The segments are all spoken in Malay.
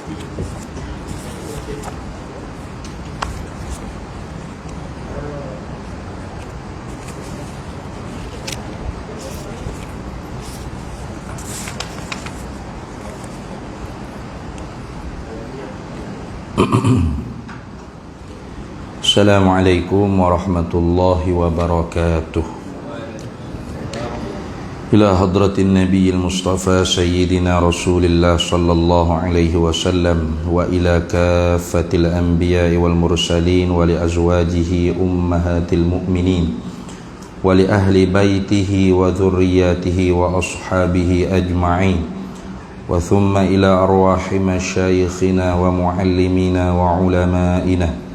Assalamualaikum warahmatullahi wabarakatuh. Ila hadratin nabiyil mustafa sayyidina rasulillah sallallahu alaihi wasallam wa ila kaffatil anbiya'i wal mursalin wa li azwajihi ummahatil mu'minin wa li ahli baitihi wa dhurriyyatihi wa ashabihi ajma'in wa thumma ila arwahi masyayikhina wa muallimina wa ulama'ina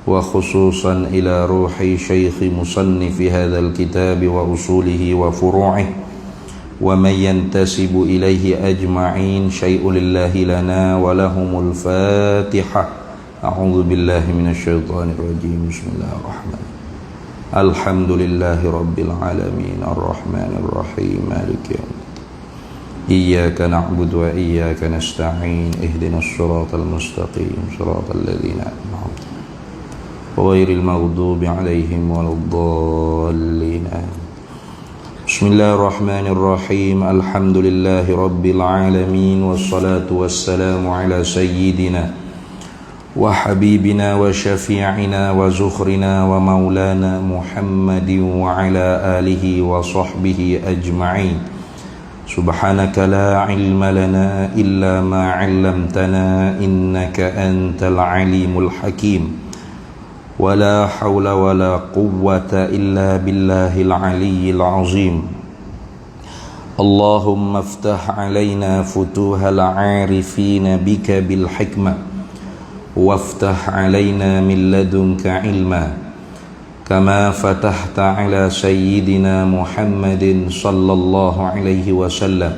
وخصوصا إلى روح شيخ مصنف هذا الكتاب وأصوله وفروعه ومن ينتسب إليه أجمعين شيء لله لنا ولهم الفاتحة. أعوذ بالله من الشيطان الرجيم. بسم الله الرحمن الرحيم. الحمد لله رب العالمين الرحمن الرحيم مالك يوم الدين إياك نعبد وإياك نستعين اهدنا الصراط المستقيم صراط الذين أنعمت غير المغضوب عليهم ولا الضالين. بسم الله الرحمن الرحيم. الحمد لله رب العالمين والصلاة والسلام على سيدنا وحبيبنا وشفيعنا وزخرنا ومولانا محمد وعلى آله وصحبه أجمعين. سبحانك لا علم لنا إلا ما علمتنا إنك أنت العليم الحكيم. ولا حول ولا قوة إلا بالله العلي العظيم. اللهم افتح علينا فتوح العارفين بك بالحكمة وافتح علينا من لدنك علما كما فتحت على سيدنا محمد صلى الله عليه وسلم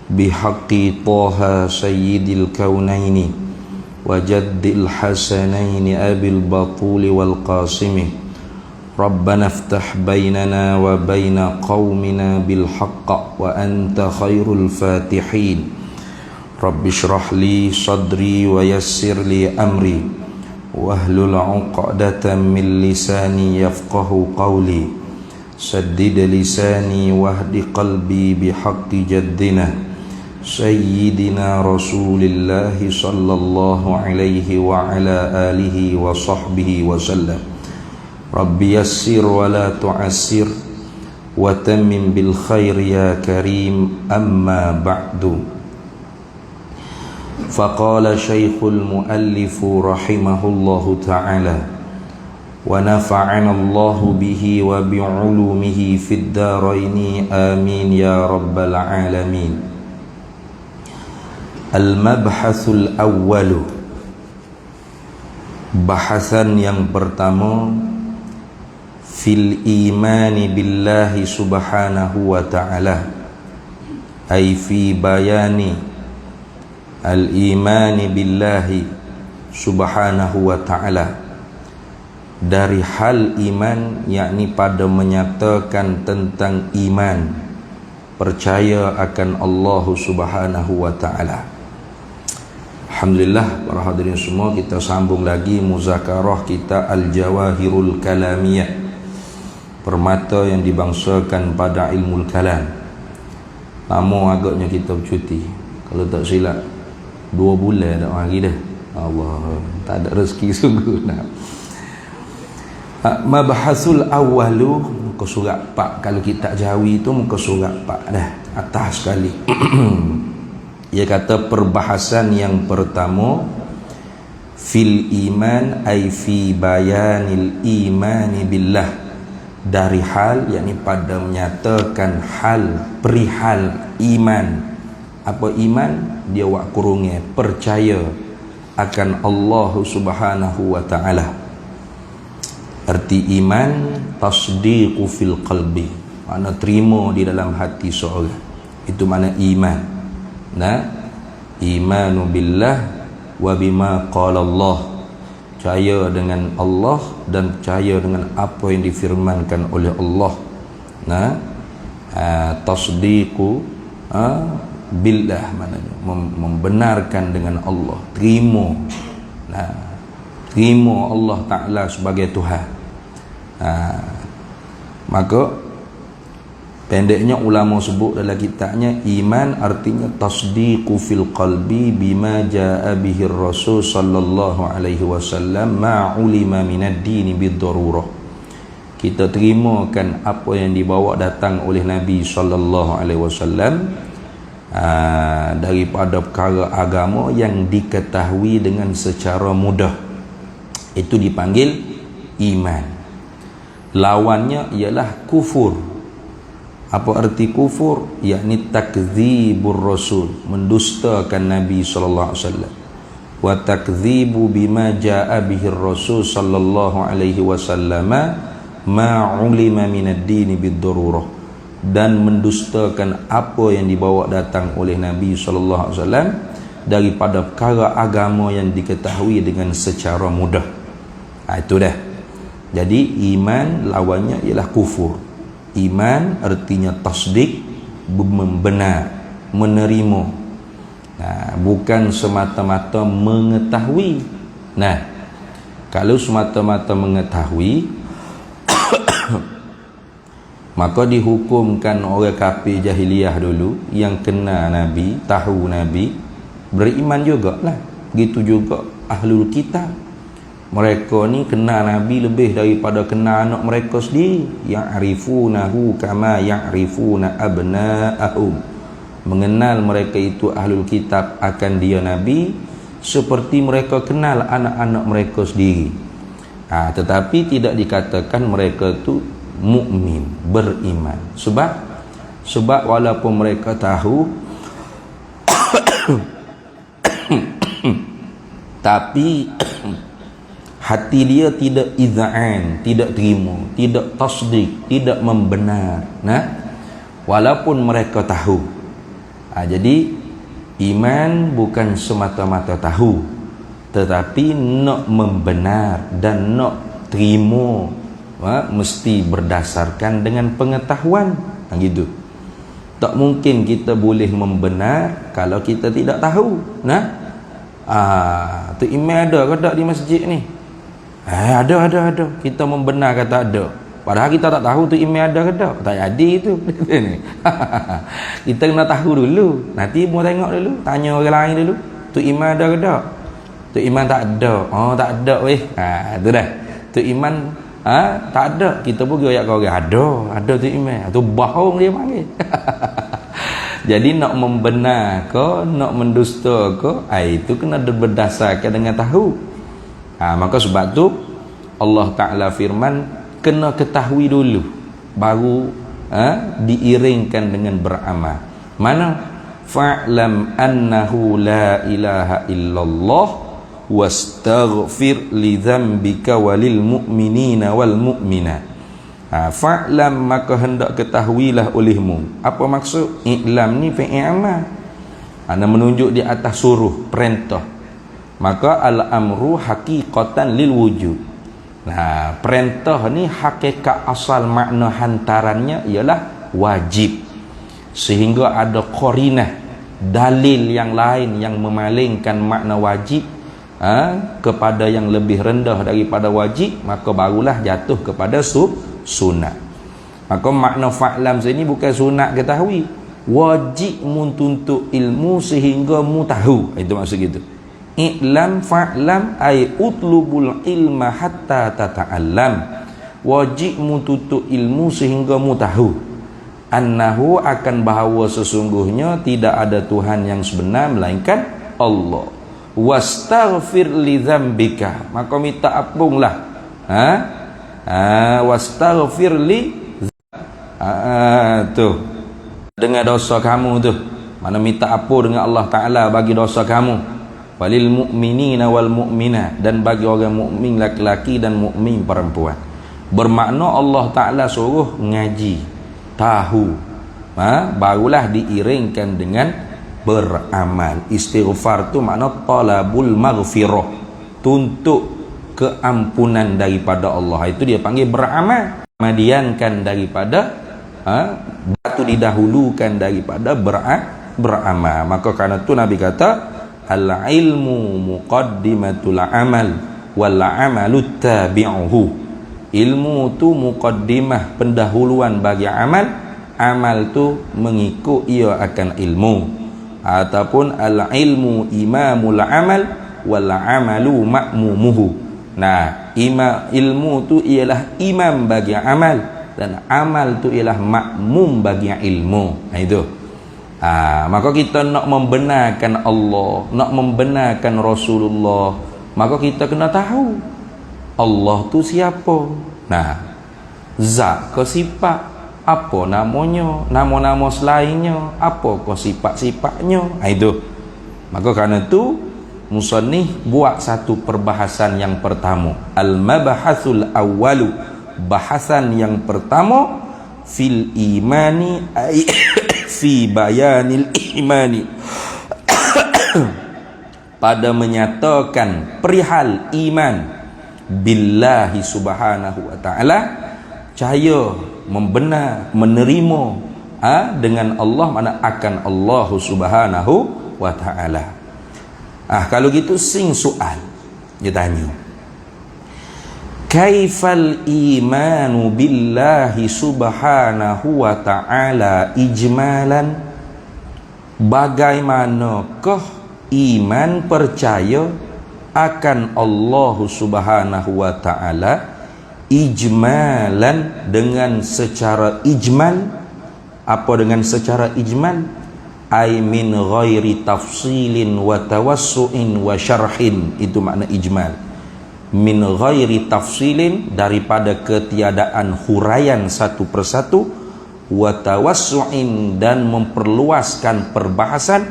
بحق طه سيد الكونين وجد الحسنين أبي البطول والقاسم. ربنا افتح بيننا وبين قومنا بالحق وأنت خير الفاتحين. رب اشرح لي صدري ويسر لي أمري واحلل عقدة من لساني يفقه قولي سدد لساني واهد قلبي بحق جدنا سيدنا رسول الله صلى الله عليه وعلى آله وصحبه وسلم. رب يسر ولا تعسر وتمم بالخير يا كريم. أما بعد فقال شيخ المؤلف رحمه الله تعالى ونفعنا الله به وبعلومه في الدارين آمين يا رب العالمين. Al-mabhasul awwalu, bahasan yang pertama, fil imani billahi subhanahu wa ta'ala, ay fi bayani al-imani billahi subhanahu wa ta'ala, dari hal iman, yakni pada menyatakan tentang iman, percaya akan Allah subhanahu wa ta'ala. Alhamdulillah, para hadirin semua, kita sambung lagi muzakarah kita Al-Jawahirul Kalamiyah, permata yang dibangsakan pada ilmu kalam. Lama agaknya kita bercuti, kalau tak silap 2 bulan dah lagi dah. Allah, tak ada rezeki sungguh. Mabhasul awwalu, muka surat 4. Kalau kitab Jawi tu muka surat 4 dah, atas sekali. Ia kata perbahasan yang pertama, fil iman ay fi bayanil imani billah, dari hal, yakni pada menyatakan hal perihal iman. Apa iman? Dia wak kurungnya percaya akan Allah subhanahu wa ta'ala. Arti iman tasdiqu fil qalbi, makna terima di dalam hati seorang. Itu makna iman. Nah, imanu billah wa bima qala Allah, percaya dengan Allah dan percaya dengan apa yang difirmankan oleh Allah. Nah, tasdiqu billah, maknanya membenarkan dengan Allah, terima. Nah, terima Allah Ta'ala sebagai Tuhan. Maka pendeknya ulama sebut dalam kitabnya, iman artinya tasdiqu fil qalbi bima jaa bihi Rasul sallallahu alaihi wasallam ma ulima minad din bid-darurah. Kita terimakan apa yang dibawa datang oleh Nabi sallallahu alaihi wasallam daripada perkara agama yang diketahui dengan secara mudah. Itu dipanggil iman. Lawannya ialah kufur. Apa arti kufur? Yakni takdzibur rasul, mendustakan Nabi sallallahu alaihi wasallam. Wa takdzibu bima jaa bihi Rasul sallallahu alaihi wasallam ma ulima minad din bid-darurah, dan mendustakan apa yang dibawa datang oleh Nabi sallallahu alaihi wasallam daripada perkara agama yang diketahui dengan secara mudah. Itu dah. Jadi iman lawannya ialah kufur. Iman artinya tasdik, membenar, menerima. Bukan semata-mata mengetahui. Kalau semata-mata mengetahui, maka dihukumkan orang kafir jahiliyah dulu yang kenal Nabi, tahu Nabi, beriman jugalah. Begitu juga ahlul kitab. Mereka ni kenal Nabi lebih daripada kenal anak mereka sendiri. Ya'rifunahu kama ya'rifuna abna'ahum. Mengenal mereka itu ahlul kitab akan dia Nabi seperti mereka kenal anak-anak mereka sendiri. Tetapi tidak dikatakan mereka itu mukmin, beriman. Sebab walaupun mereka tahu tapi hati dia tidak iz'an, tidak terima, tidak tasdik, tidak membenar. Walaupun mereka tahu. Jadi iman bukan semata-mata tahu, tetapi nak membenar dan nak terima, mesti berdasarkan dengan pengetahuan. Gitu. Tak mungkin kita boleh membenar kalau kita tidak tahu. Tu iman ada ke tak di masjid ni? Ada. Kita membenar kata ada. Padahal kita tak tahu tu iman ada ke tak. Tak jadi tu. Kita kena tahu dulu. Nanti mau tengok dulu, tanya orang lain dulu. Tu iman ada ke tak? Tu iman tak ada. Tak ada weh. Tu dah. Tu iman tak ada. Kita pun goyak kau orang. Ada tu iman. Tu bohong dia panggil. Jadi nak membenar ke, nak mendusta ke, itu kena berdasarkan dengan tahu. Maka sebab tu Allah Ta'ala firman, kena ketahui dulu baru diiringkan dengan beramal. Mana? Fa'lam annahu la ilaha illallah wastaghfir li dzambika walil mu'minina wal mu'minat. Fa'lam, maka hendak ketahuilah olehmu. Apa maksud? I'lam ni fi'il amal. Anda menunjuk di atas suruh, perintah. Maka al-amru haqiqatan lil wujud. Perintah ni hakikat asal makna hantarannya ialah wajib. Sehingga ada qarinah, dalil yang lain yang memalingkan makna wajib kepada yang lebih rendah daripada wajib, maka barulah jatuh kepada sunat. Maka makna fa'lam sini bukan sunat ketahui, wajib muntuntut ilmu sehingga mu tahu. Itu maksud gitu. I'lam fa'lam ay utlubul ilma hatta tata'allam. Wajib muntuntut ilmu sehingga mu tahu annahu, akan bahawa sesungguhnya tidak ada Tuhan yang sebenar melainkan Allah. Wastaghfir li dzambika, maka minta ampunlah. Wastaghfir li tu dengan dosa kamu tu. Mana minta ampun dengan Allah Ta'ala bagi dosa kamu. Walil mu'minina wal mu'minat, dan bagi orang mukmin laki-laki dan mukmin perempuan. Bermakna Allah Ta'ala suruh ngaji, tahu, barulah diiringkan dengan beramal. Istighfar tu makna talabul maghfirah, tuntut keampunan daripada Allah. Itu dia panggil beramal. Madiankan daripada batu didahulukan daripada beramal. Maka karena itu Nabi kata al ilmu muqaddimatul amal wal amalu tabi'uhu. Ilmu tu muqaddimah, pendahuluan bagi amal, amal tu mengikut ia akan ilmu. Ataupun al ilmu imamul amal wal amalu ma'mumuhu. Nah, ilmu tu ialah imam bagi amal dan amal tu ialah makmum bagi ilmu. Nah itu. Maka kita nak membenarkan Allah, nak membenarkan Rasulullah, maka kita kena tahu Allah tu siapa. Nah, zat ke sifat, apa namanya, nama-nama selainnya, apa ke sifat-sifatnya. Nah itu. Maka karena itu musannif buat satu perbahasan yang pertama, al-mabahasul awwalu, bahasan yang pertama, fil imani ay fi bayanil imani pada menyatakan perihal iman billahi subhanahu wa ta'ala, cahaya membenar menerima dengan Allah, mana akan Allah subhanahu wa ta'ala. Kalau gitu sing soal dia tanya, kaifal imanu billahi subhanahu wa ta'ala ijmalan, bagaimanakah iman percaya akan Allah subhanahu wa ta'ala ijmalan, dengan secara ijmal. Apa dengan secara ijmal? Ay min ghairi tafsilin wa tawassu'in wa syarhin. Itu makna ijmal. Min ghairi tafsilin, daripada ketiadaan huraian satu persatu, wa tawassu'in, dan memperluaskan perbahasan,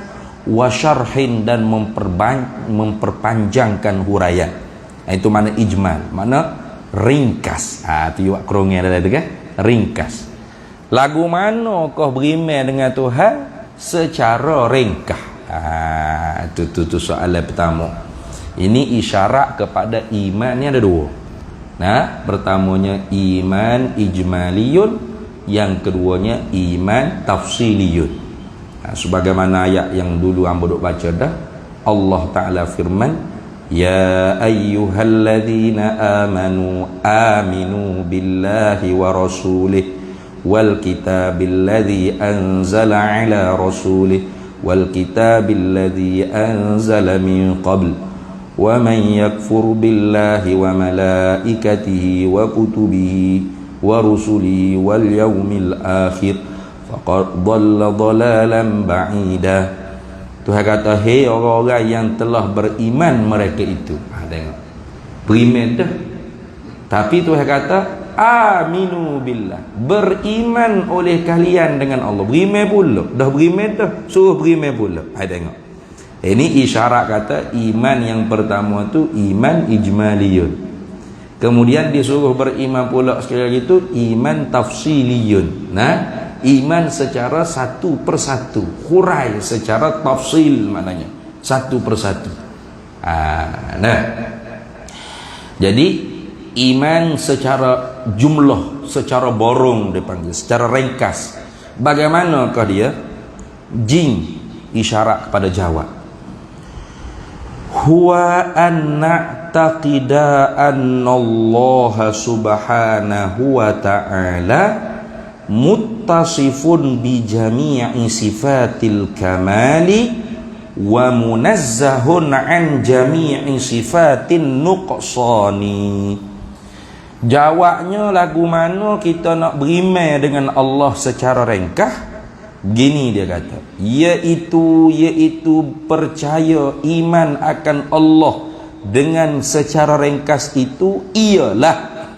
wa syarhin, dan memperpanjangkan huraian. Itu makna ijmal, makna ringkas. Itu juga kerongnya ada itu kan, ringkas. Lagu mana kau berimeh dengan Tuhan secara ringkas? Itu soalan pertama. Ini isyarat kepada iman ni ada dua. Nah, pertamanya iman ijmaliyun, yang keduanya iman tafsiliyun. Sebagaimana ayat yang dulu hamba duk baca dah, Allah Ta'ala firman, ya ayyuhalladzina amanu aminu billahi wa rasulih wal kitabil ladzi anzala ala rasulih wal kitabil ladzi anzala min qabl wa man yakfur billahi wa malaikatihi wa kutubihi wa rusulihi wal yawmil akhir faqad dhalla dhalalan ba'ida. Tuhan kata, hei orang-orang yang telah beriman mereka itu. Tengok, beriman dah, tapi Tuhan kata aminu billah, beriman oleh kalian dengan Allah. Beriman pula, dah beriman dah, suruh beriman pula. Tengok, ini isyarat kata iman yang pertama tu iman ijmaliyun. Kemudian disuruh beriman pula sekali lagi tu iman tafsiliyun. Nah, iman secara satu persatu, hurai secara tafsil, maknanya satu persatu. Nah, jadi iman secara jumlah, secara borong dipanggil, secara ringkas. Bagaimanakah dia? Jin isyarat kepada jawab. Huwa an na'taqida anna Allah subhanahu wa ta'ala muttasifun bi jami'i sifatil kamali wa munazzahun an jami'i sifatin nuqsani. Jawabnya lagu mana kita nak beriman dengan Allah secara ringkas? Gini dia kata, iaitu percaya iman akan Allah dengan secara ringkas itu ialah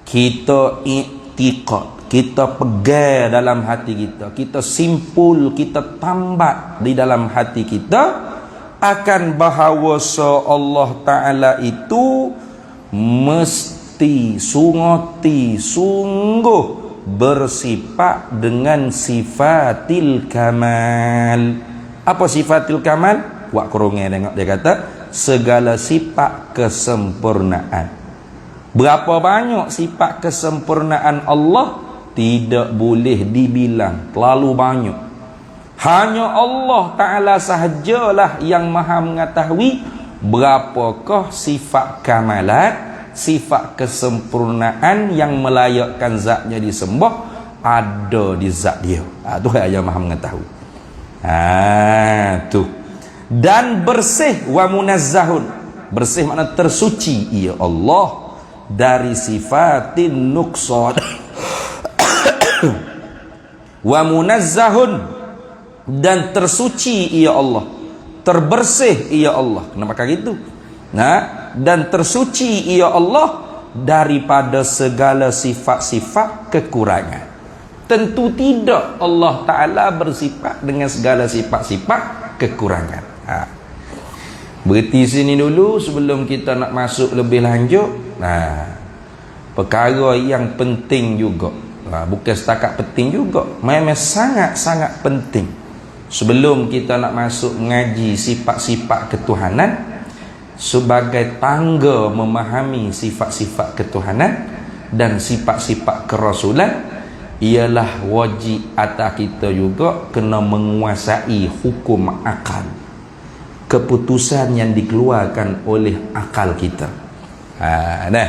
kita i'tiqad, kita pegang dalam hati kita, kita simpul, kita tambat di dalam hati kita akan bahawa Allah Ta'ala itu mesti sungguh bersifat dengan sifatil kamal. Apa sifatil kamal? Wak kurungnya tengok, dia kata segala sifat kesempurnaan. Berapa banyak sifat kesempurnaan Allah tidak boleh dibilang, terlalu banyak. Hanya Allah Ta'ala sahajalah yang maha mengetahui berapakah sifat kamalat, sifat kesempurnaan yang melayakkan zatnya disembah ada di zat dia. Tuhan yang maha mengetahui. Tu. Dan bersih wa munazzahun. Bersih makna tersuci ia Allah dari sifatin nuqsan. Wa munazzahun, dan tersuci ia Allah, terbersih ia Allah. Kenapa kayak gitu? Nah, dan tersuci ia Allah daripada segala sifat-sifat kekurangan. Tentu tidak Allah Ta'ala bersifat dengan segala sifat-sifat kekurangan. Berhenti sini dulu sebelum kita nak masuk lebih lanjut. Nah, perkara yang penting juga, bukan setakat penting juga, memang sangat-sangat penting. Sebelum kita nak masuk mengaji sifat-sifat ketuhanan, sebagai tangga memahami sifat-sifat ketuhanan dan sifat-sifat kerasulan, ialah wajib atas kita juga kena menguasai hukum akal, keputusan yang dikeluarkan oleh akal kita. Nah,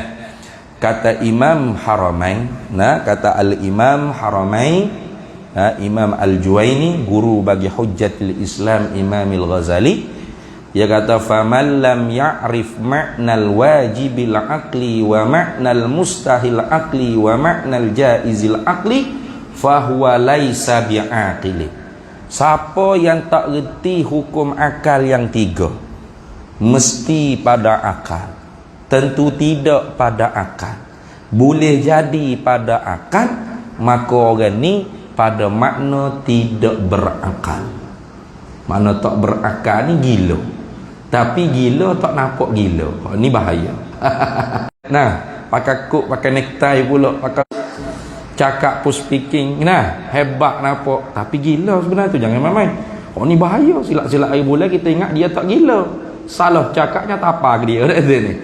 kata Imam Haramain, kata Al-Imam Haramain, Imam Al-Juwaini, guru bagi Hujjatul Islam Imam Al-Ghazali, dia kata faman lam ya'rif ma'nal wajibil aqli wa ma'nal mustahil aqli wa ma'nal jaizil aqli fahuwa laisa bi'aqili. Siapa yang tak reti hukum akal yang tiga, mesti pada akal, tentu tidak pada akal, boleh jadi pada akal, maka orang ni pada makna tidak berakal. Makna tak berakal ni gila, tapi gila tak nampak gila. Ni bahaya. Nah, pakai kok, pakai necktie pula, pakai cakap pun speaking, nah hebat nampak, tapi gila sebenarnya tu. Jangan main-main. Ni bahaya. Silap-silap air bulan kita ingat dia tak gila, salah cakapnya tak apa ke dia ni.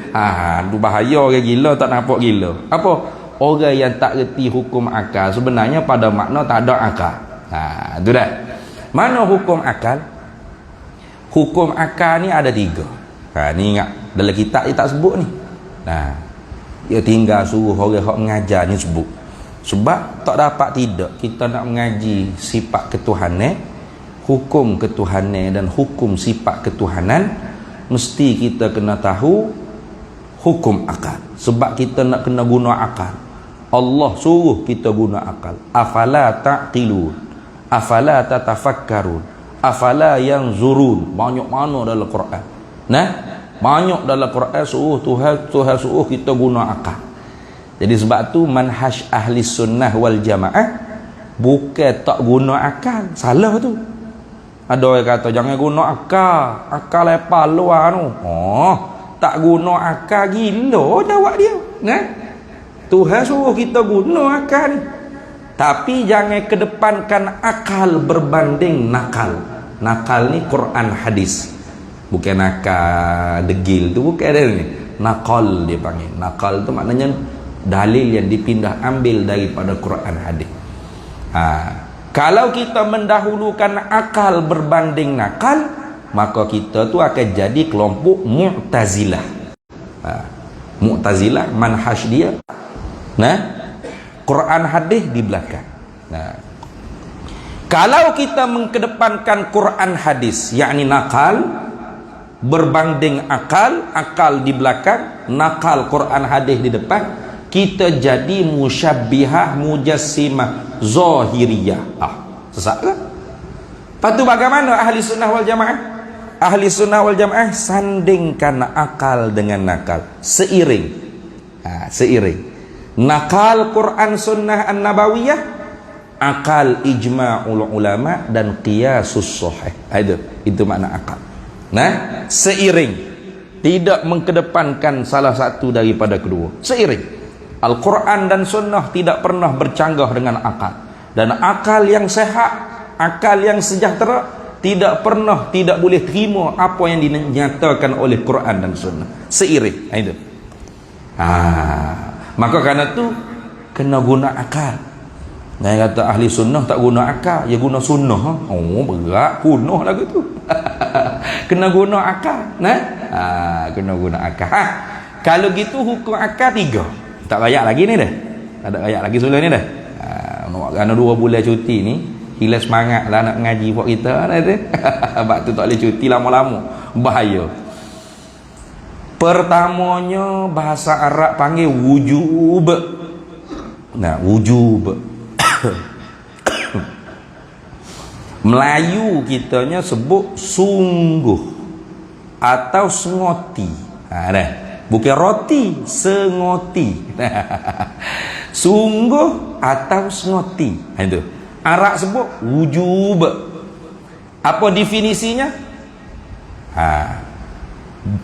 Tu bahaya. Orang gila tak nampak gila. Apa? Orang yang tak reti hukum akal sebenarnya pada makna tak ada akal. Tu dah. Mana hukum akal? Hukum akal ni ada tiga. Ni ingat, dalam kitab dia tak sebut ni. Dia tinggal suruh orang yang mengajar ni sebut. Sebab tak dapat tidak kita nak mengaji sifat ketuhanan, hukum ketuhanan dan hukum sifat ketuhanan, mesti kita kena tahu hukum akal. Sebab kita nak kena guna akal. Allah suruh kita guna akal. Afala ta'qilun, afala tatafakkarun, afala yanzurun. Banyak mana dalam Quran. Banyak dalam Quran suruh Tuhan suruh kita guna akal. Jadi sebab tu manhaj ahli sunnah wal jamaah bukan tak guna akal. Salah tu. Ada orang kata jangan guna akal, akal lepas luar tu. Tak guna akal, gila jawab dia. Tuhan suruh kita guna akal ni, tapi jangan kedepankan akal berbanding nakal. Nakal ni Quran hadis, bukan nakal degil tu, bukan ada ni. Nakal dia panggil. Nakal tu maknanya dalil yang dipindah ambil daripada Quran hadis. Kalau kita mendahulukan akal berbanding nakal, maka kita tu akan jadi kelompok Mu'tazilah. Mu'tazilah manhaj dia Quran hadis di belakang. Kalau kita mengkedepankan Quran hadis, yakni nakal berbanding akal, akal di belakang, nakal Quran hadis di depan, kita jadi musyabbihah, mujassimah, zahiriyah. Sesat ke? Lepas tu bagaimana ahli sunnah wal jamaah? Ahli sunnah wal jamaah sandingkan akal dengan nakal seiring. Seiring. Nakal Quran sunnah an-nabawiyah, akal ijma'ul ulama dan qiyasus sahih. Itu makna akal. Seiring, tidak mengkedepankan salah satu daripada kedua. Seiring. Al-Quran dan sunnah tidak pernah bercanggah dengan akal. Dan akal yang sehat, akal yang sejahtera tidak pernah, tidak boleh terima apa yang dinyatakan oleh Quran dan sunnah. Seiring. Itu. Maka kerana tu kena guna akal. Yang kata ahli sunnah tak guna akal, dia guna sunnah. Oh, berat kuno lagu tu. Kena guna akal, nah. Kena guna akal. Kalau gitu hukum akal 3. Tak rayak lagi ni dah. Tak ada rayak lagi soalan ni dah. Kerana 2 bulan cuti ni, hilang semangat lah nak ngaji buat kita dah tu. Sebab tu tak boleh cuti lama-lama. Bahaya. Pertamanya bahasa Arab panggil wujub. Nah, wujub. Melayu kitanya sebut sungguh atau sengoti. Dah. Bukan roti, sengoti. Sungguh atau sengoti. Itu. Arab sebut wujub. Apa definisinya?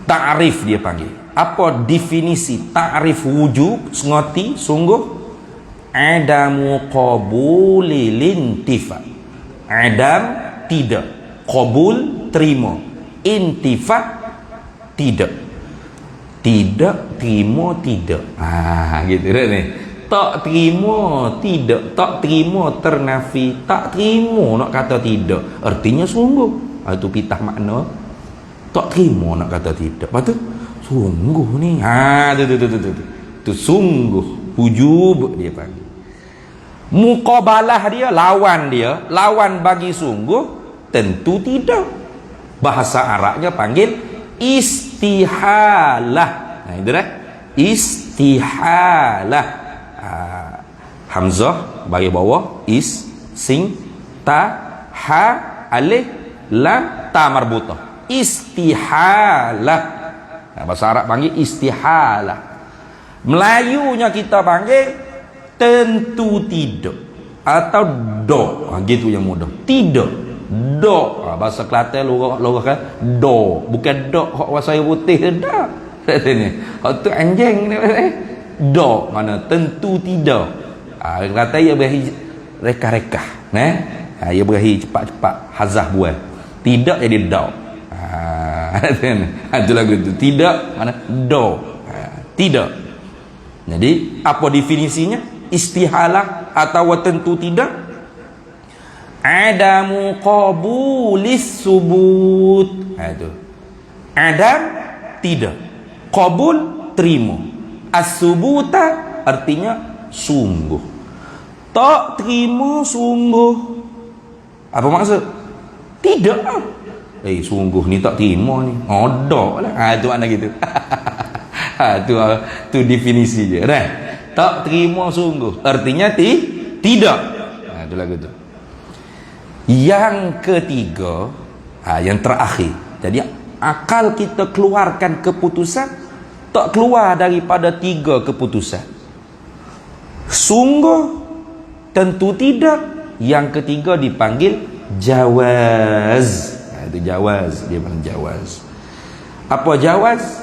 Ta'rif dia panggil. Apa definisi ta'rif wujub, sengoti, sungguh? Adamu qabuli lintifa. Adam tidak, qabul terima, intifa tidak. Tidak terima tidak. Gitu dah ni. Tak terima tidak, tak terima ternafi, tak terima nak kata tidak. Artinya sungguh. Itu pitah makna. Tak terima nak kata tidak. Lepas tu sungguh ni. Tu sungguh. Wujub dia panggil. Muqabalah dia, lawan bagi sungguh tentu tidak. Bahasa Arabnya panggil istihalah. Itu dah. Istihalah. Hamzah bagi bawah, sing, ta, ha, alif, lam, ta marbutah. Istihalah. Bahasa Arab panggil istihalah. Melayunya kita panggil tentu tidak atau do. Gitu yang mudah. Tidak. Do. Bahasa Kelantan lorah kan do. Bukan do hak bahasa putih dah. Sini. Hak tu anjing ni. Do mana tentu tidak. Kata ia berahi reka-reka, ia berahi cepat-cepat hazah buat. Tidak jadi do. Itu lagu tu. Tidak mana do. Tidak. Jadi apa definisinya? Istihalah atau tentu tidak. Adamu qabulis subut. Itu. Adam tidak. Qabul terima. As-subuta artinya sungguh. Tak terima sungguh. Apa maksud? Tidak. Sungguh ni tak terima ni. Odok lah. Itu makna gitu. Tu definisi dia dah. Tak terima sungguh artinya tidak. Itu lagu tu. Yang ketiga, yang terakhir. Jadi akal kita keluarkan keputusan tak keluar daripada 3 keputusan. Sungguh, tentu tidak. Yang ketiga dipanggil jawaz. Itu jawaz, dia panggil jawaz. Apa jawaz?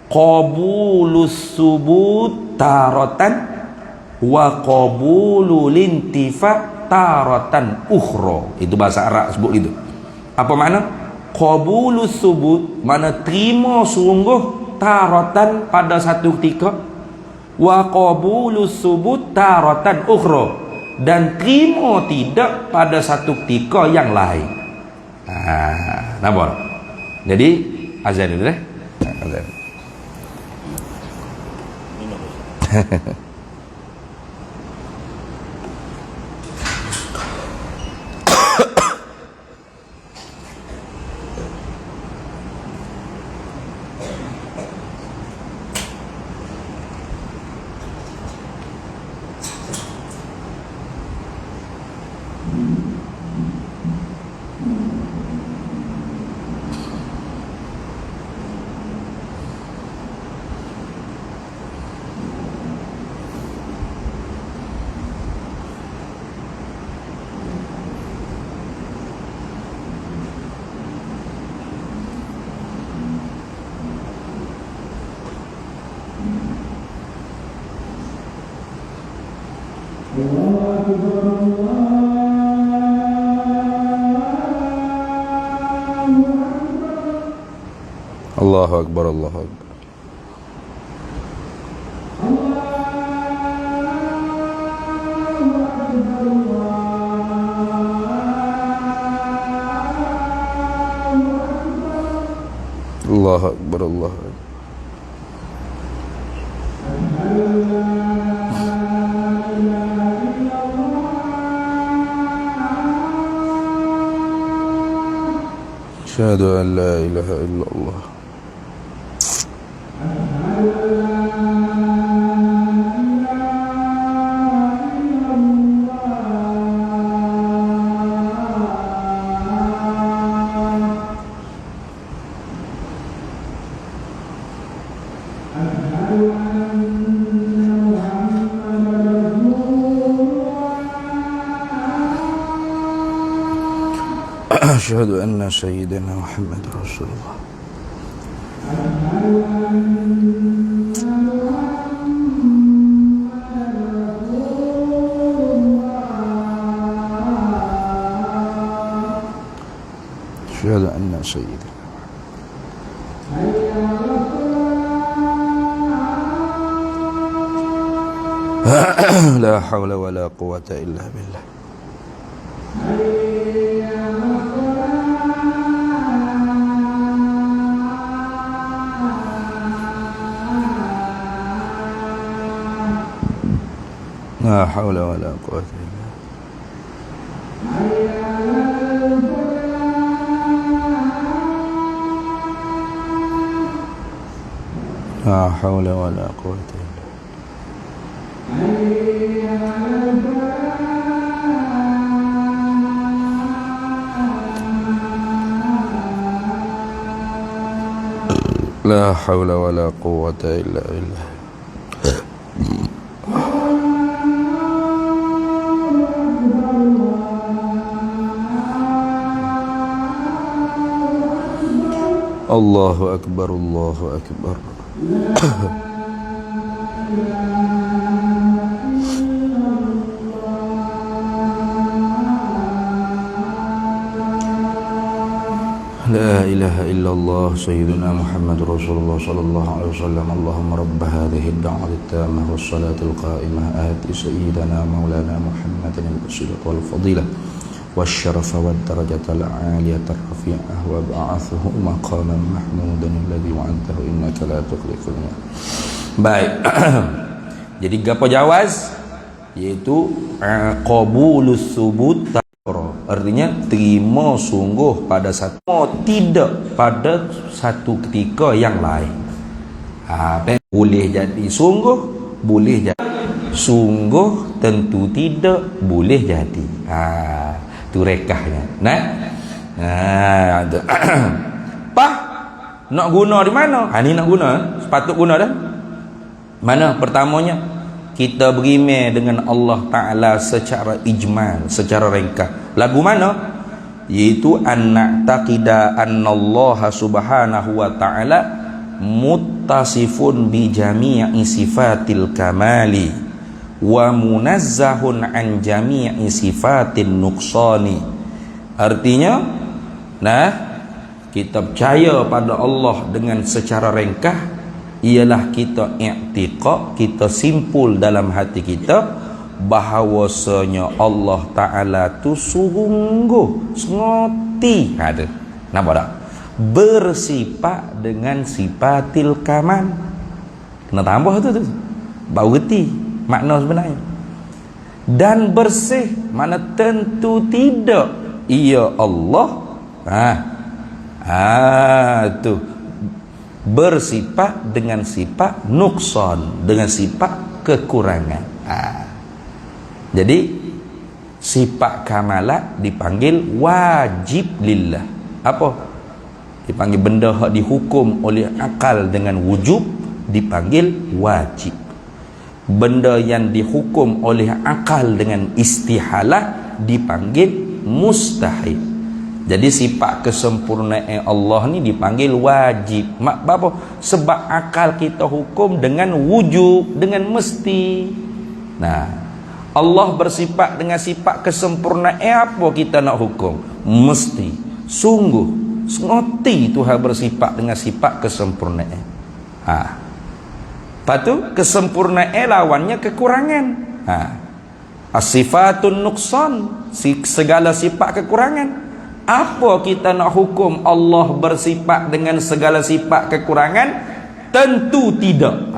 Qabulus subut taratan wa qabulul intifa taratan ukhra. Itu bahasa Arab sebut gitu. Apa makna? Qabulus subut mana terima sungguh taratan pada satu ketika, wa qabulus subut taratan ukhra, dan terima tidak pada satu ketika yang lain. Nampak? Jadi azan dulu dah. Azan. Allahu Akbar, Allahu Akbar. Allahu Akbar, Allah. Asyhadu an la ilaha illallah. أشهد أن سيدنا محمد رسول الله. أشهد أن سيدنا لا حول ولا قوة إلا بالله. لا حول ولا قوة إلا بالله. لا حول ولا قوة إلا بالله. لا حول ولا قوة إلا بالله. الله أكبر، الله أكبر. لا إله إلا الله سيدنا محمد رسول الله صلى الله عليه وسلم. اللهم رب هذه الدعوة التامة والصلاة القائمة آت سيدنا مولانا محمد الوسيلة والفضيلة والشرف والدرجة العالية الرفيعة وابعثه مقاما محمودا الذي وعدته إنك لا تخلف الميعاد. Baik. Jadi gapo jawaz yaitu qabulus subut, artinya terima sungguh pada satu, tidak pada satu ketika yang lain. Boleh jadi sungguh, boleh jadi sungguh, tentu tidak, boleh jadi. Tu rekahnya. Nah. Pah nak guna di mana? Ni nak guna, sepatut guna dah. Mana pertamanya kita berimeh dengan Allah Ta'ala secara ijmal, secara ringkas. Lagu mana? Iaitu an-na'taqida annallaha subhanahu wa ta'ala muttasifun bi jami'i sifatil kamali wa munazzahun an jami'i sifatin nuqsani. Artinya, kita percaya pada Allah dengan secara ringkas, ialah kita i'tiqad, kita simpul dalam hati kita bahawasanya Allah Ta'ala tu sungguh ngoti ada. Nampak tak? Bersifat dengan sifatil kamal. Kena tambah tu baru reti makna sebenarnya. Dan bersih, mana tentu tidak ia Allah tu bersifat dengan sifat nuksan, dengan sifat kekurangan. Jadi sifat kamalat dipanggil wajib lillah. Apa? Dipanggil benda yang dihukum oleh akal dengan wujub dipanggil wajib. Benda yang dihukum oleh akal dengan istihalah dipanggil mustahil. Jadi sifat kesempurnaan Allah ni dipanggil wajib. Mak apa? Sebab akal kita hukum dengan wujub, dengan mesti. Nah, Allah bersifat dengan sifat kesempurnaan, apa kita nak hukum? Mesti. Sungguh, ngoti Tuhan bersifat dengan sifat kesempurnaan. Lepas tu kesempurnaan lawannya kekurangan. As-sifatun nuqsan, segala sifat kekurangan. Apa kita nak hukum Allah bersifat dengan segala sifat kekurangan? Tentu tidak.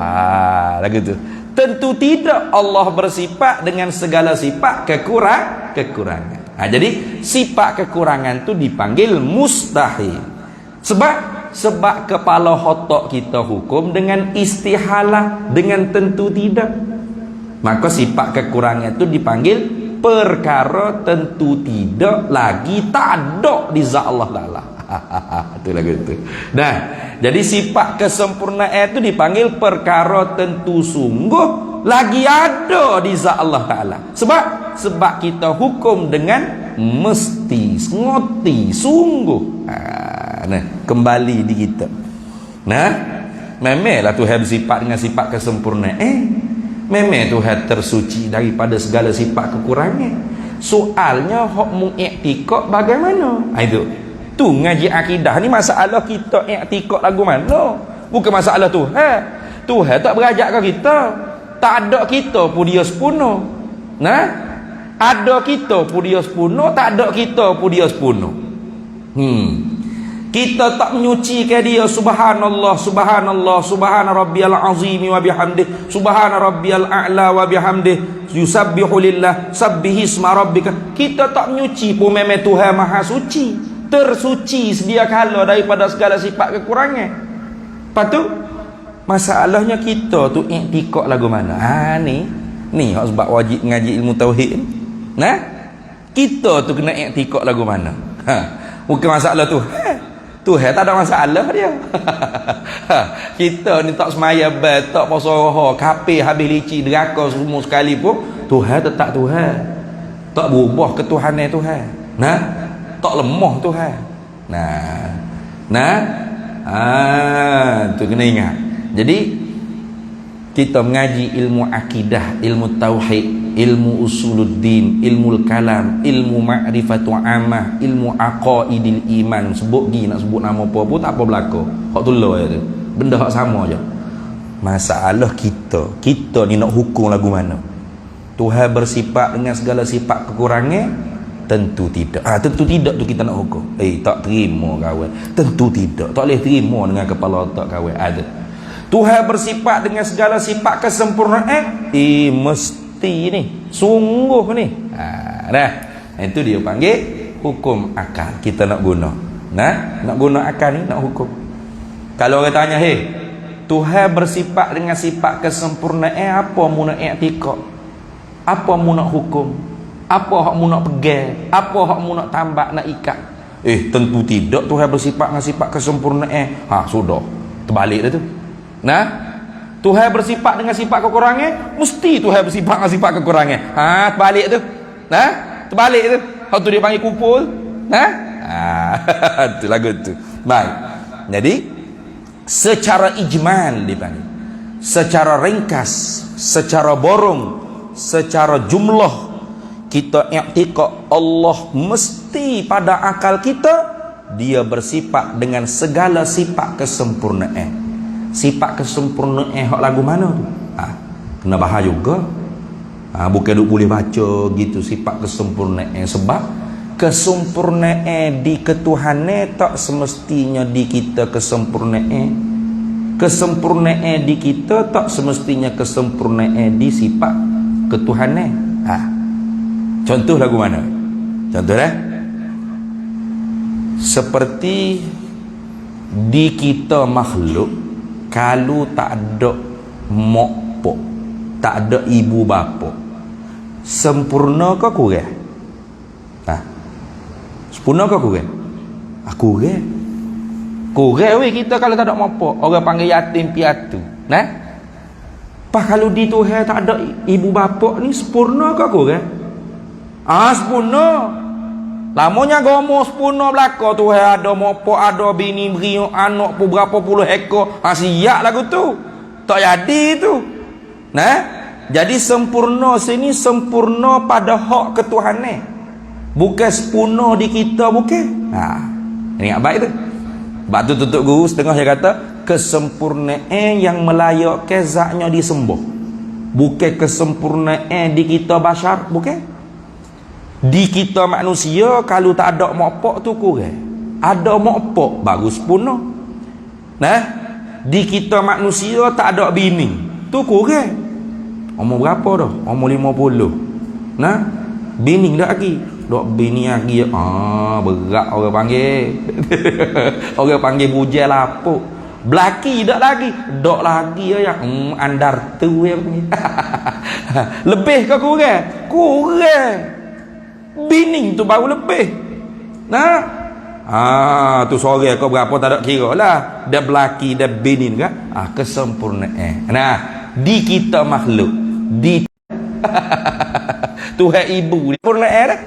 Lagu tu. Tentu tidak Allah bersifat dengan segala sifat kekurangan. Jadi sifat kekurangan tu dipanggil mustahil. Sebab kepala otak kita hukum dengan istihalah, dengan tentu tidak. Maka sifat kekurangan itu dipanggil perkara tentu tidak lagi tak ada di zat Allah Ta'ala. Itu lagu itu. Nah, jadi sifat kesempurnaan itu dipanggil perkara tentu sungguh lagi ada di zat Allah Ta'ala. Sebab kita hukum dengan mesti, ngoti, sungguh. Nah, kembali di kita. Nah, memanglah Tuhan bersifat dengan sifat kesempurnaan. Memang Tuhan tersuci daripada segala sifat kekurangan. Soalnya hak mengiktikad bagaimana? Itu. Tu ngaji akidah ni masalah kita iktikad lagu mana? Bukan masalah Tuhan. Tuhan tak berajak ke kita. Tak ada kita pun dia sempurna. Nah, ada kita pun dia sempurna, tak ada kita pun dia sempurna. Kita tak menyucikan dia. Subhanallah, subhanallah, subhana rabbiyal azim wa bihamdih, subhana rabbiyal a'la wa bihamdih, yusabbihu lillah, sabbihi isma rabbika. Kita tak menyuci pun memang Tuhan maha suci, tersuci sedia kala daripada segala sifat kekurangan. Lepas tu masalahnya kita tu iktikad lagu mana? Ni sebab wajib ngaji ilmu tauhid. Nah, kita tu kena iktikad lagu mana? Bukan masalah tu. Tuhan tak ada masalah dia. Kita ni tak semaya tak puasa roha, kafir habis licin neraka semua sekali pun Tuhan tetap Tuhan. Tak berubah ketuhanan Tuhan. Nah, tak lemah Tuhan. Tu kena ingat. Jadi kita mengaji ilmu akidah, ilmu tauhid, ilmu usuluddin, ilmu kalam, ilmu ma'rifatu ammah, ilmu aqaidil iman. Sebut gi nak sebut nama apa pun tak apa berlaku. Hak tulah je tu. Benda hak sama je. Masalah kita ni nak hukum lagu mana? Tuhan bersifat dengan segala sifat kekurangan? Tentu tidak. Tentu tidak tu kita nak hukum. Tak terima kawan. Tentu tidak. Tak boleh terima dengan kepala otak kawan. Ada. Tuhan bersifat dengan segala sifat kesempurnaan? Mesti ni, sungguh ni. Itu dia panggil hukum akal. Kita nak guna. Nak guna akal ni nak hukum. Kalau orang tanya, Tuhan bersifat dengan sifat kesempurnaan, apa mu nak i'tikad? Apa mu nak hukum? Apa hak mu nak pegang? Apa hak mu nak tambak, nak ikat? Tentu tidak Tuhan bersifat dengan sifat kesempurnaan. Sudah. Terbalik dah tu. Tuhan bersifat dengan sifat kekurangan, mesti Tuhan bersifat dengan sifat kekurangan. Terbalik tu. Terbalik tu. Hak tu dia panggil kumpul. Tu lagu tu. Baik. Jadi secara ijmal dipanggil. Secara ringkas, secara borong, secara jumlah kita i'tikad Allah mesti pada akal kita dia bersifat dengan segala sifat kesempurnaan. Sifat kesempurnaan hak lagu mana tu? Kena bahas juga. Bukan duk boleh baca gitu sifat kesempurnaan. Sebab kesempurnaan di ketuhanan tak semestinya di kita kesempurnaan. Kesempurnaan di kita tak semestinya kesempurnaan di sifat ketuhanan. Contoh lagu mana? Contoh seperti di kita makhluk, kalau tak ada mak pok, tak ada ibu bapa, sempurna ke kurang? Sempurna ke kurang? Kurang. Kurang weh kita kalau tak ada mak pok. Orang panggil yatim piatu. Pas kalau di Tuhan tak ada ibu bapa ni sempurna ke kurang? Sempurna. Lamanya agama sempurna belaka. Tuhan ada mak pok, ada bini beriuk anak pun berapa puluh ekor. Siap lagu tu. Tak jadi tu. Jadi sempurna sini sempurna pada hak ketuhanan. Bukan sempurna di kita, bukan. Ingat baik tu. Sebab tu tutup guru setengah dia kata kesempurnaan yang melayakkan zatnya disembah. Bukan kesempurnaan di kita bashar, bukan. Di kita manusia kalau tak ada mokpok tu kurang. Ada mokpok baru 10. Nah, di kita manusia tak ada bini tu kurang. Umur berapa dah? Umur 50. Nah, bini dah lagi. Dok bini lagi. Berat orang panggil. Orang panggil bujai lapuk. Belaki dak lagi. Dok lagi ya. Andar tu yang panggil. Lebih ke kurang? Kurang. Bini tu baru lebih. Nah, tu sore kau berapa tak ada kira lah. Dia belaki, dia bini kan? Kesempurnaan. Nah, di kita makhluk, di Tuhan ibu sempurnaan dah.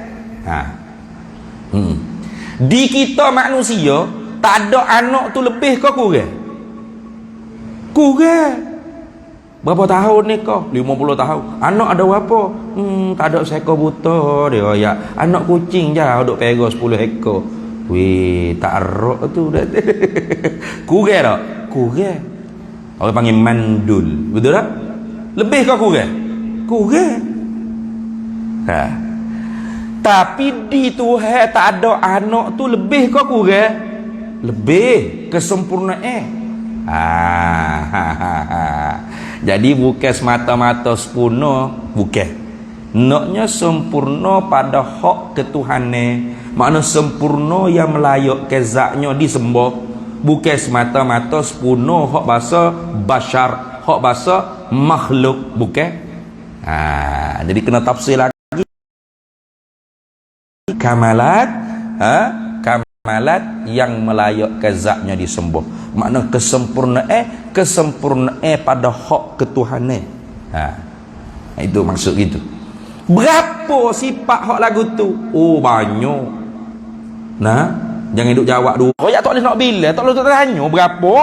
Di kita manusia tak ada anak tu lebih ke kurang? Kurang. Berapa tahun ni kau? 50 tahun. Anak ada berapa? Tak ada seekor buta dia ya. Anak kucing je duk pera 10 ekor. Weh, tak erok tu dah. Kurang tak? Kurang. Orang panggil mandul. Betul tak? Lebih ke kurang? Kurang. Tapi di Tuhan tak ada anak tu lebih ke kurang? Lebih. Kesempurnaan. Jadi bukan semata-mata sempurna. Bukan. Naknya sempurna pada hak ketuhanan. Makna sempurna yang melayak ke zatnya disembah. Bukan semata-mata sempurna hak bahasa bashar, hak bahasa makhluk. Bukan. Jadi kena tafsir lagi. Kamalat, kamalat yang melayak ke zatnya disembah. Makna kesempurnaan pada hak ketuhanan. Itu maksud gitu. Berapa sifat hak lagu tu? Banyak. Nah, jangan duk jawab dulu. Ya tak boleh nak bila, tak boleh tanya berapa?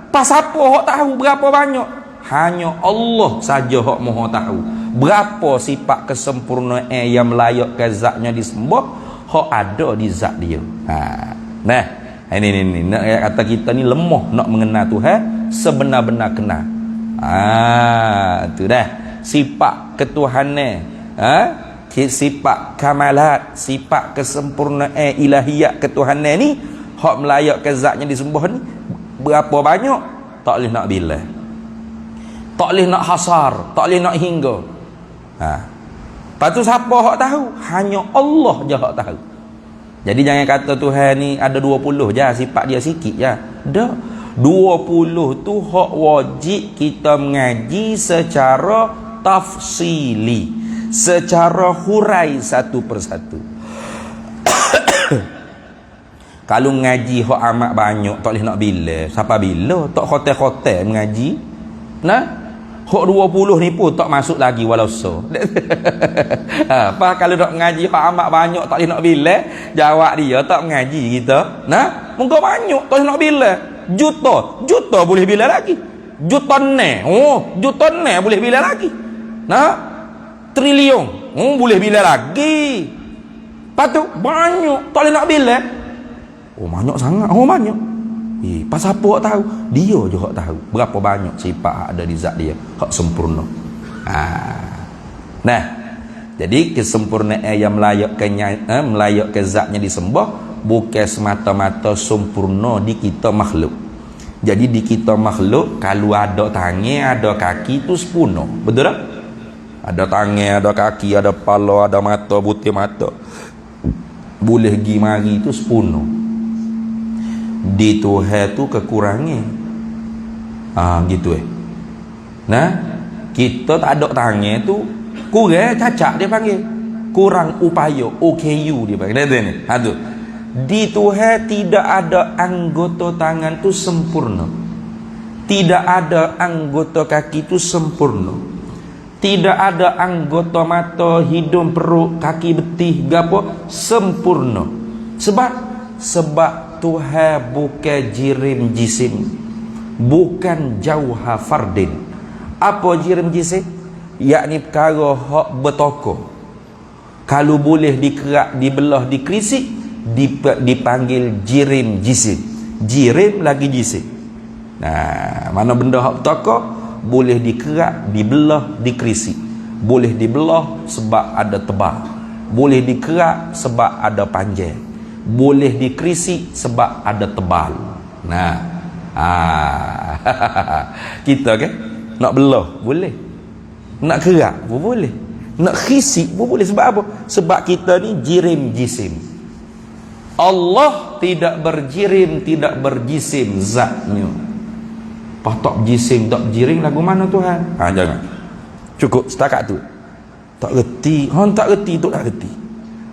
Pas apa hak tahu berapa banyak? Hanya Allah saja hak Maha tahu. Berapa sifat kesempurnaan yang melayak ke zatnya disembah, hak ada di zat dia. Nah, ini nak kata kita ni lemah nak mengenal Tuhan sebenar-benar kenal. Tu dah sifat ketuhanan, sifat kamalat, sifat kesempurnaan ilahiyat ketuhanan ni hak melayak ke zatnya disembah ni berapa banyak tak boleh nak bila, tak boleh nak hasar, tak boleh nak hingga. Lepas tu siapa hak tahu? Hanya Allah je hak tahu. Jadi jangan kata Tuhan ni ada 20 je, sifat dia sikit je. Dah 20 tu hak wajib kita mengaji secara tafsili, secara hurai satu persatu. Kalau mengaji hak amat banyak tak boleh nak bila. Siapa bila? Tak khotel-khotel mengaji. Nah, hak 20 ni pun tak masuk lagi walau so. Apa kalau nak mengaji hak amat banyak tak boleh nak bila? Jawab dia tak mengaji kita. Nah, muka banyak tak boleh nak bila. Juta boleh bila lagi. Juta ne boleh bila lagi. Nah, triliun boleh bila lagi. Patut banyak tak boleh nak bila. Banyak sangat. Banyak. Pas apa hak tahu? Dia je hak tahu berapa banyak sifat ada di zat dia hak sempurna. Nah, jadi kesempurnaan yang melayak ke zatnya disembah bukan semata-mata sempurna di kita makhluk. Jadi di kita makhluk kalau ada tangan, ada kaki itu sempurna. Betul tak? Ada tangan, ada kaki, ada kepala, ada mata, butir mata, boleh pergi mari itu sempurna. Di Tuhan tu kekurangan. Gitu Nah, kita tak ada tangan tu kurang, cacat dia panggil. Kurang upaya, OKU dia panggil. Ni. Tu. Di Tuhan tidak ada anggota tangan tu sempurna. Tidak ada anggota kaki tu sempurna. Tidak ada anggota mata, hidung, perut, kaki, betih, gapo sempurna. Sebab Tuhan bukan jirim jisim, bukan jauha fardin. Apa jirim jisim? Yakni perkara hak bertokok. Kalau boleh dikerak, dibelah, dikrisik, dipanggil jirim jisim. Jirim lagi jisim. Nah, mana benda hak bertokok boleh dikerak, dibelah, dikrisik. Boleh dibelah sebab ada tebal. Boleh dikerak sebab ada panjang. Boleh dikrisik sebab ada tebal. Nah, kita kan nak belah boleh, nak kerak pun boleh, nak khisik pun boleh. Sebab apa? Sebab kita ni jirim jisim. Allah tidak berjirim, tidak berjisim zatnya. Patok jisim tak berjirim lagu mana Tuhan? Jangan. Cukup setakat tu. Tak reti, hang tak reti tu tak reti.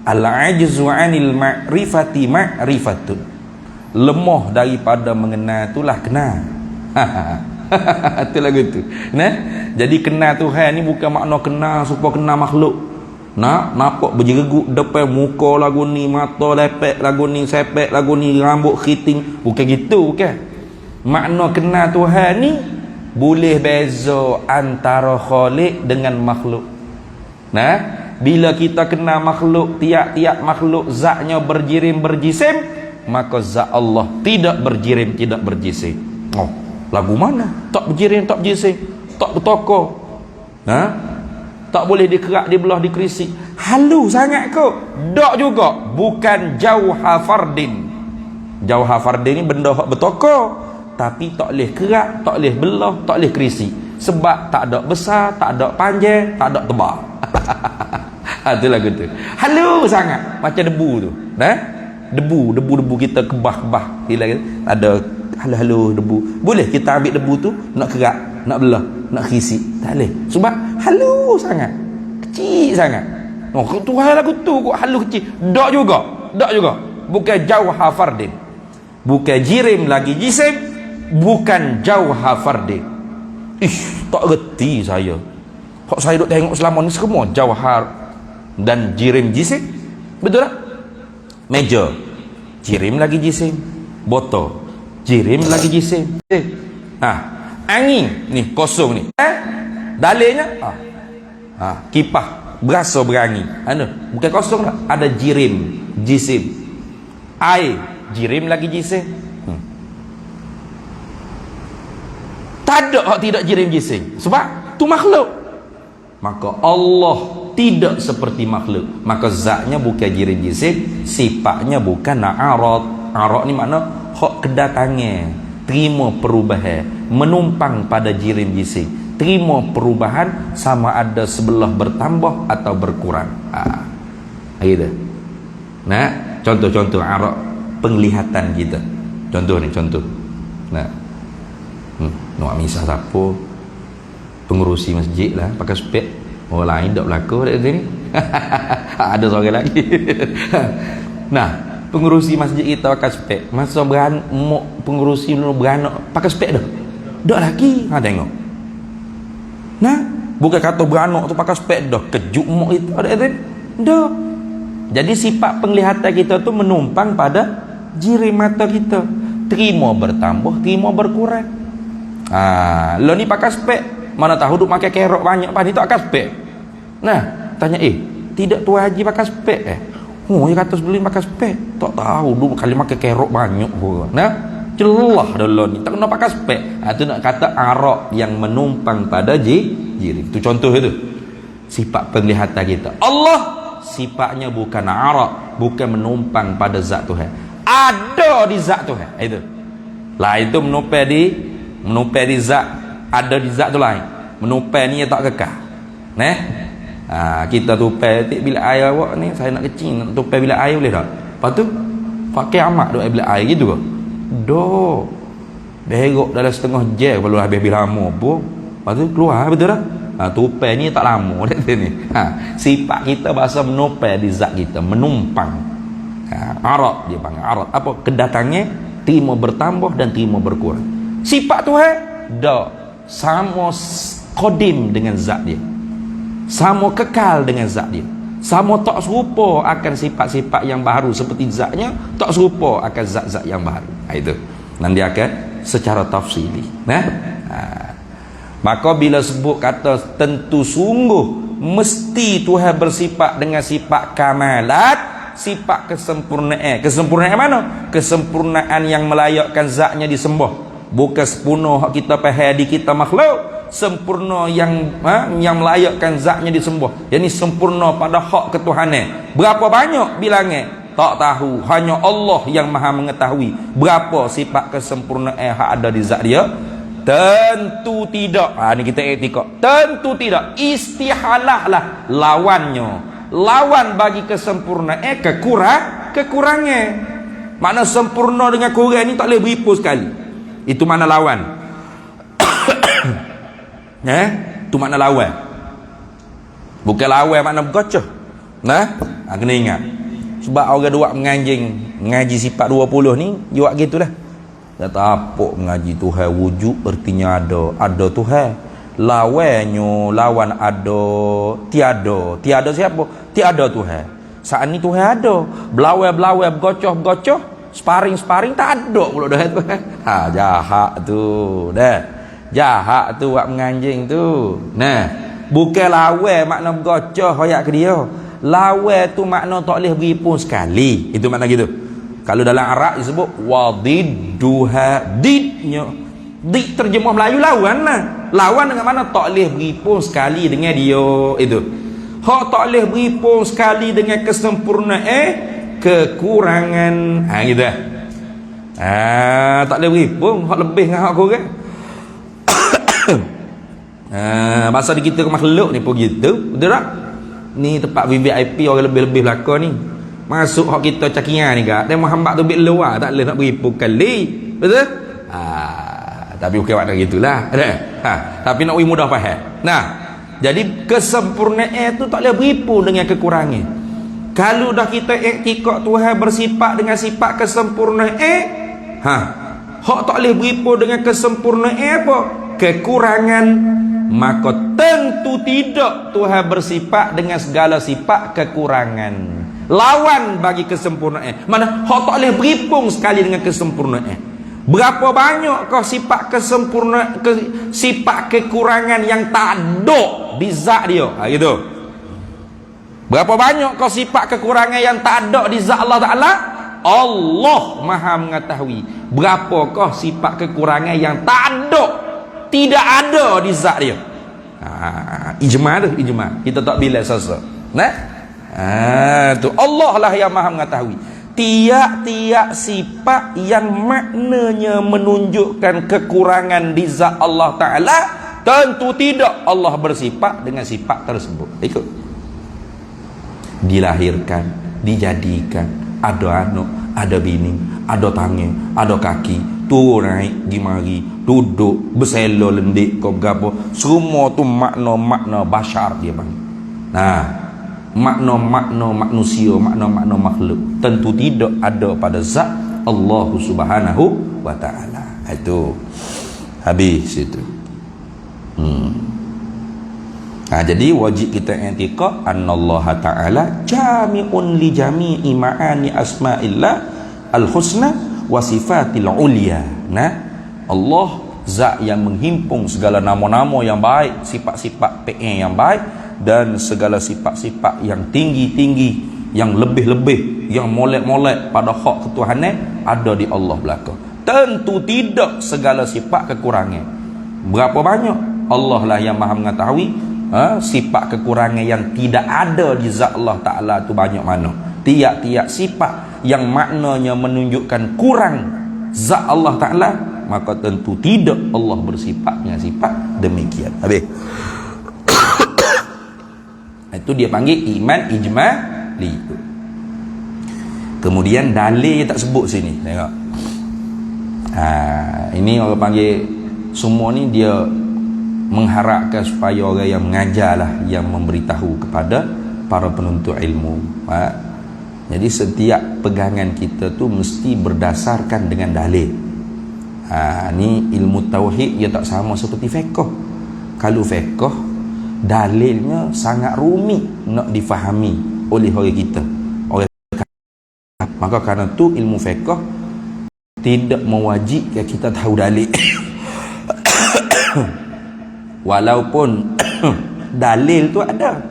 Al-ajzu 'anil ma'rifati ma'rifatun. Lemah daripada mengenal itulah kenal. Itu lagu tu. Nah, jadi kenal Tuhan ni bukan makna kenal supaya kenal makhluk. Nak nampak berjereguk depan muka lagu ni, mata lepek lagu ni, sepek lagu ni, rambut khiting, bukan gitu, bukan. Makna kenal Tuhan ni boleh beza antara khalik dengan makhluk. Nah, bila kita kenal makhluk, tiap-tiap makhluk zatnya berjirim berjisim, maka zat Allah tidak berjirim, tidak berjisim. Oh, lagu mana? Tak berjirim, tak berjisim, tak bertokor. Tak boleh dikerak, dibelah, dikrisik. Halu sangat kau. Tak juga. Bukan jauha fardin. Jauha fardin ni benda hak bertokor, tapi tak boleh kerak, tak boleh belah, tak boleh krisik. Sebab tak ada besar, tak ada panjang, tak ada tebal. Itu lagu tu. Halu sangat. Macam debu tu. Debu kita kebah-kebah. Ada halu-halu debu. Boleh kita ambil debu tu, nak kerak, nak belah, nak krisik. Tak boleh. Sebab halu sangat. Kecil sangat. Oh, Tuhan lagu tu kok halu kecil. Tak juga. Tak juga. Bukan jauha fardin. Bukan jirim lagi jisim. Bukan jauha fardin. Tak reti saya. Kok saya duk tengok selama ni semua jauhar dan jirim jisim. Betul tak? Meja jirim lagi jisim. Botol jirim lagi jisim. Angin ni kosong ni. Dalilnya kipas berasa berangin. Bukan kosong tak? Ada jirim jisim. Air jirim lagi jisim. Tak ada hak tidak jirim jisim. Sebab tu makhluk. Maka Allah tidak seperti makhluk. Maka zatnya bukan jirim jisim, sifatnya bukan arad. Arad ni makna hak kedatangan, terima perubahan, menumpang pada jirim jisim. Terima perubahan sama ada sebelah bertambah atau berkurang. Gitu. Nah, contoh-contoh arad penglihatan kita. Contoh ni, contoh. Nak misal siapa pengurusi masjid lah pakai spek, orang lain tak berlaku kat sini. Ada seorang lagi. Nah, pengurusi masjid kita pakai spek, masa pengurusi beranak pakai spek dah. Tak lagi. Tengok. Nah, bukan kata beranak tu pakai spek dah kejut mak itu ada. Dah. Jadi sifat penglihatan kita tu menumpang pada jirim mata kita. Terima bertambah, terima berkurang. Lo ni pakai spek, mana tahu duk pakai kerok banyak pani tak pakai spek. Nah, tanya tidak Tuan Haji pakai spek dia kata sebelum pakai spek. Tak tahu duk kali pakai kerok banyak pun. Nah, celah dah lo ni tak kena pakai spek. Itu nak kata arak yang menumpang pada jirim. Itu contoh itu. Sifat penglihatan kita. Allah sifatnya bukan arak, bukan menumpang pada zat Tuhan. Ada di zat Tuhan. Itu. Lah itu menumpang di zat, ada di zat tu lain. Menumpang ni tak kekal. Kita tupai bila air awak ni, saya nak kecil nak tupai bila air boleh tak? Lepas tu pakai amat duk bila air gitu ke? Dok. Berok dalam setengah jam kalau habis lama pun. Lepas tu keluar betul tak? Tupai ni tak lama kat sini. Sifat kita bahasa menupai di zat kita, menumpang. Arad dia panggil arad. Apa? Kedatangannya terima bertambah dan terima berkurang. Sifat Tuhan dak sama qadim dengan zat dia, sama kekal dengan zat dia, sama tak serupa akan sifat-sifat yang baru seperti zatnya, tak serupa akan zat-zat yang baru. Itu nanti akan secara tafsili. Maka bila sebut kata tentu sungguh mesti Tuhan bersifat dengan sifat kamalat, sifat kesempurnaan. Kesempurnaan mana? Kesempurnaan yang melayakkan zatnya disembah. Bukan sepenuh kita faham di kita makhluk, sempurna yang melayakkan zatnya disembah, yakni sempurna pada hak ketuhanan. Berapa banyak bilangnya? Tak tahu, hanya Allah yang maha mengetahui berapa sifat kesempurnaan yang ada di zat dia. Tentu tidak. Ni kita etika. Tentu tidak. Istihalah lah lawannya. Lawan bagi kesempurnaan kekurangan. Makna sempurna dengan kurang ni tak boleh beripu sekali. Itu makna lawan. Itu makna lawan. Bukan lawan makna bergocah. Kena ingat. Sebab orang dua mengaji sifat 20 ni buat gitulah. Kata apa mengaji Tuhan wujud artinya ada Tuhan. Lawannya lawan ada tiada siapa? Tiada Tuhan. Saat ni Tuhan ada. Belawai bergocoh sparing tak ada pula dah tu. Jahat tu. Jahat tu buat menganjing tu. Bukan lawai makna bergocoh hoyak ke dia. Lawai tu makna tak boleh beri pun sekali. Itu makna gitu. Kalau dalam Arab disebut wadidduha. Didnya terjemah Melayu lawan lah. Lawan dengan mana tak boleh beri pun sekali dengan dia. Itu hak tak boleh beri pun sekali dengan kesempurnaan kekurangan. Gitu tak boleh beri pun hak lebih dengan hak kurang. Masa di kita ke makhluk ni pun gitu. Betul tak? Ni tempat VIP orang lebih-lebih belakang ni. Masuk hak kita cakian ni kak. Dan Muhammad tu bit luar tak boleh nak beri pun kali. Betul? Tapi bukan waktu gitulah. Tapi nak mudah faham. Jadi kesempurnaan tu tak boleh beripu dengan kekurangan. Kalau dah kita iktikad Tuhan bersifat dengan sifat kesempurnaan, hak tak boleh beripu dengan kesempurnaan apa? Kekurangan. Maka tentu tidak Tuhan bersifat dengan segala sifat kekurangan. Lawan bagi kesempurnaan. Mana hak tak boleh beripung sekali dengan kesempurnaan. Berapa banyak kau sifat kesempurnaan, sifat kekurangan yang tak ada di zat dia. Gitu. Berapa banyak kau sifat kekurangan yang tak ada di zat Allah Ta'ala? Allah maha mengetahui. Berapakah sifat kekurangan yang tak ada, tidak ada di zat dia. Ijma tu, ijma. Kita tak bila sasa. Tu Allah lah yang maha mengetahui. Tiap-tiap sifat yang maknanya menunjukkan kekurangan di zat Allah Ta'ala, tentu tidak Allah bersifat dengan sifat tersebut. Ikut. Dilahirkan, dijadikan, ada anak, ada bini, ada tangan, ada kaki, turun naik, pergi mari, duduk, berselo lendik, kau berapa. Semua tu makna-makna bashar dia bang. Makna-makna manusia, makna-makna makhluk tentu tidak ada pada zat Allah Subhanahu wa Ta'ala. Itu habis itu. Jadi wajib kita i'tiqad annallaha ta'ala jami'un li jami'i ma'ani asma'illah al-husna wa sifatil ulia. Allah zat yang menghimpun segala nama-nama yang baik, sifat-sifat PN yang baik, dan segala sifat-sifat yang tinggi-tinggi, yang lebih-lebih, yang molek-molek pada hak ketuhanan ada di Allah belaka. Tentu tidak segala sifat kekurangan. Berapa banyak? Allah lah yang maha mengetahui. Sifat kekurangan yang tidak ada di zat Allah Ta'ala itu banyak mana. Tiap-tiap sifat yang maknanya menunjukkan kurang zat Allah Ta'ala, maka tentu tidak Allah bersifat dengan sifat demikian. Habis. Itu dia panggil iman ijmali. Kemudian dalil tak sebut sini. Tengok. Ini orang panggil semua ni dia mengharapkan supaya orang yang mengajarlah, yang memberitahu kepada para penuntut ilmu. Jadi setiap pegangan kita tu mesti berdasarkan dengan dalil. Ni ilmu tauhid dia tak sama seperti fiqh. Kalau fiqh dalilnya sangat rumit nak difahami oleh orang kita. Maka kerana tu ilmu fiqh tidak mewajibkan kita tahu dalil. Walaupun dalil tu ada,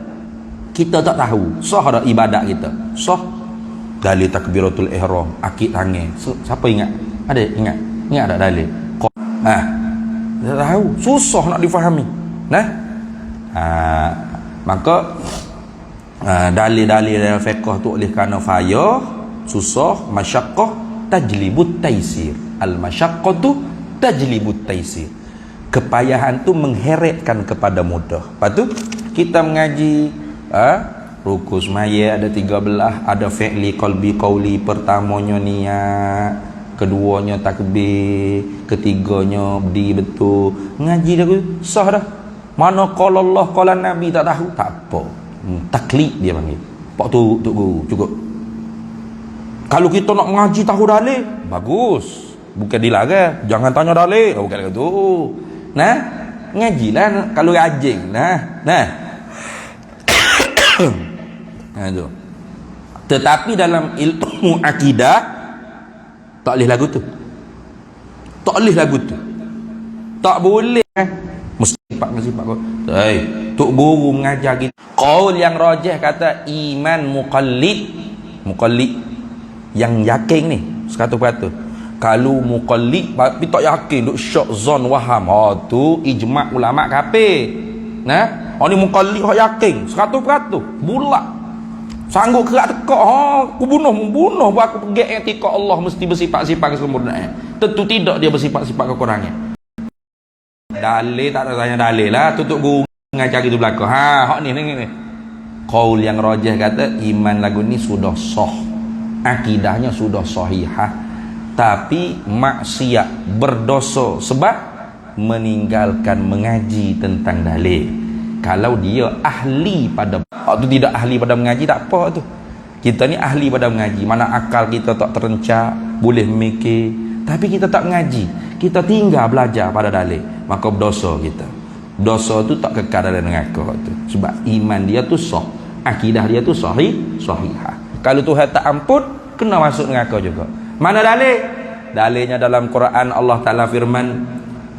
kita tak tahu sah dah ibadat kita. Sah dalil takbiratul ihram, akid tangan. Siapa ingat? Ada ingat? Ingat tak dalil? Tak tahu, susah nak difahami. Nah, maka dalil-dalil dalam fiqh tu oleh kerana payah, susah, masyaqqah tajlibut taisir. Al-masyaqqatu tajlibut taisir. Kepayahan tu mengheretkan kepada mudah. Lepas tu kita mengaji rukun semaya ada 13, ada fi'li qalbi qauli. Pertamanya niat, keduanya takbir, ketiganya berdiri betul. Ngaji dah sah dah. Mana qala Allah qala Nabi tak tahu, tak apa. Taklid dia panggil. Pak tu tok guru cukup. Kalau kita nak mengaji tahu dalil, bagus. Bukan dilarang, jangan tanya dalil. Bukan gitu. Nah, ngajilah kalau rajin. Nah. Itu. Tetapi dalam ilmu akidah tak boleh lagu tu. Tak boleh lagu tu. Tak boleh. Mesti pak kau. Tok guru mengajar kita. Qaul yang rajih kata iman muqallid yang yakin ni 100%. Kalau muqallid tapi tak yakin, duk syok zon waham, tu ijma' ulama kafir. Nah, ni muqallid hak yakin 100% bulat. Sanggup kerak tekak, aku bunuh aku pergi etika Allah mesti bersifat-sifat kesempurnaan. Tentu tidak dia bersifat-sifat kekurangan. Dalil tak ada tanya dalil lah, tutup guru ngajar gitu belakang. Hak ni. Qaul yang rajih kata iman lagu ni sudah sah. Akidahnya sudah sahihah. Tapi maksiat, berdosa sebab meninggalkan mengaji tentang dalil. Kalau dia ahli pada tu tidak ahli pada mengaji, tak apa tu. Kita ni ahli pada mengaji, mana akal kita tak terencak, boleh mikir, tapi kita tak mengaji, kita tinggal belajar pada dalil, maka berdosa kita. Dosa tu tak kekal dalam neraka tu. Sebab iman dia tu sah, akidah dia tu sahihah. Kalau Tuhan tak ampun, kena masuk neraka juga. Mana dalil? Dalilnya dalam Quran Allah Ta'ala firman,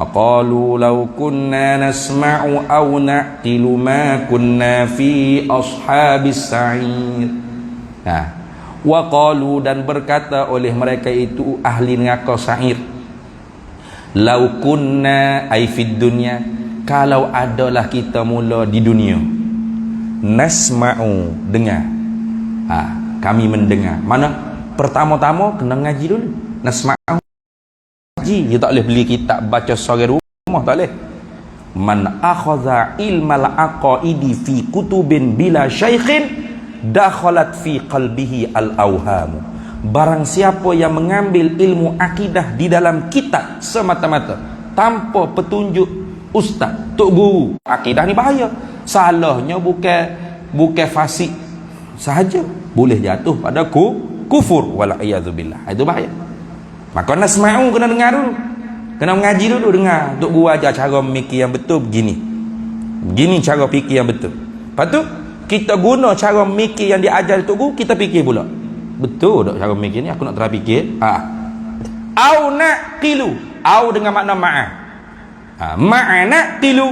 aqalu law kunna nasma'u aw na'qilu ma kunna fi ashabis sa'ir. Wa qalu, dan berkata oleh mereka itu ahli neraka sa'ir, law kunna ay fid dunya, kalau adalah kita mula di dunia, nasma'u, dengar, kami mendengar. Mana pertama-tama kena ngaji dulu. Nasma'u, ngaji. Dia tak boleh beli kitab baca sore rumah, tak boleh. Man akhadha ilmal aqaidi fi kutubin bila syaikhin dakhalat fi qalbihi al-awham. Barang siapa yang mengambil ilmu akidah di dalam kitab semata-mata tanpa petunjuk ustaz, tok guru, akidah ni bahaya. Salahnya bukan fasik sahaja, boleh jatuh pada kufur wal a'yadzubillah. Itu bahaya. Maka nasma'u kena dengar dulu, kena mengaji dulu, dengar tok guru ajar cara memikir yang betul begini cara fikir yang betul. Lepas tu kita guna cara memikir yang diajar tok guru, kita fikir pula betul tak cara memikir ni, aku nak terfikir. Au naqilu, au dengan makna ma'a. Ma'ana tilu.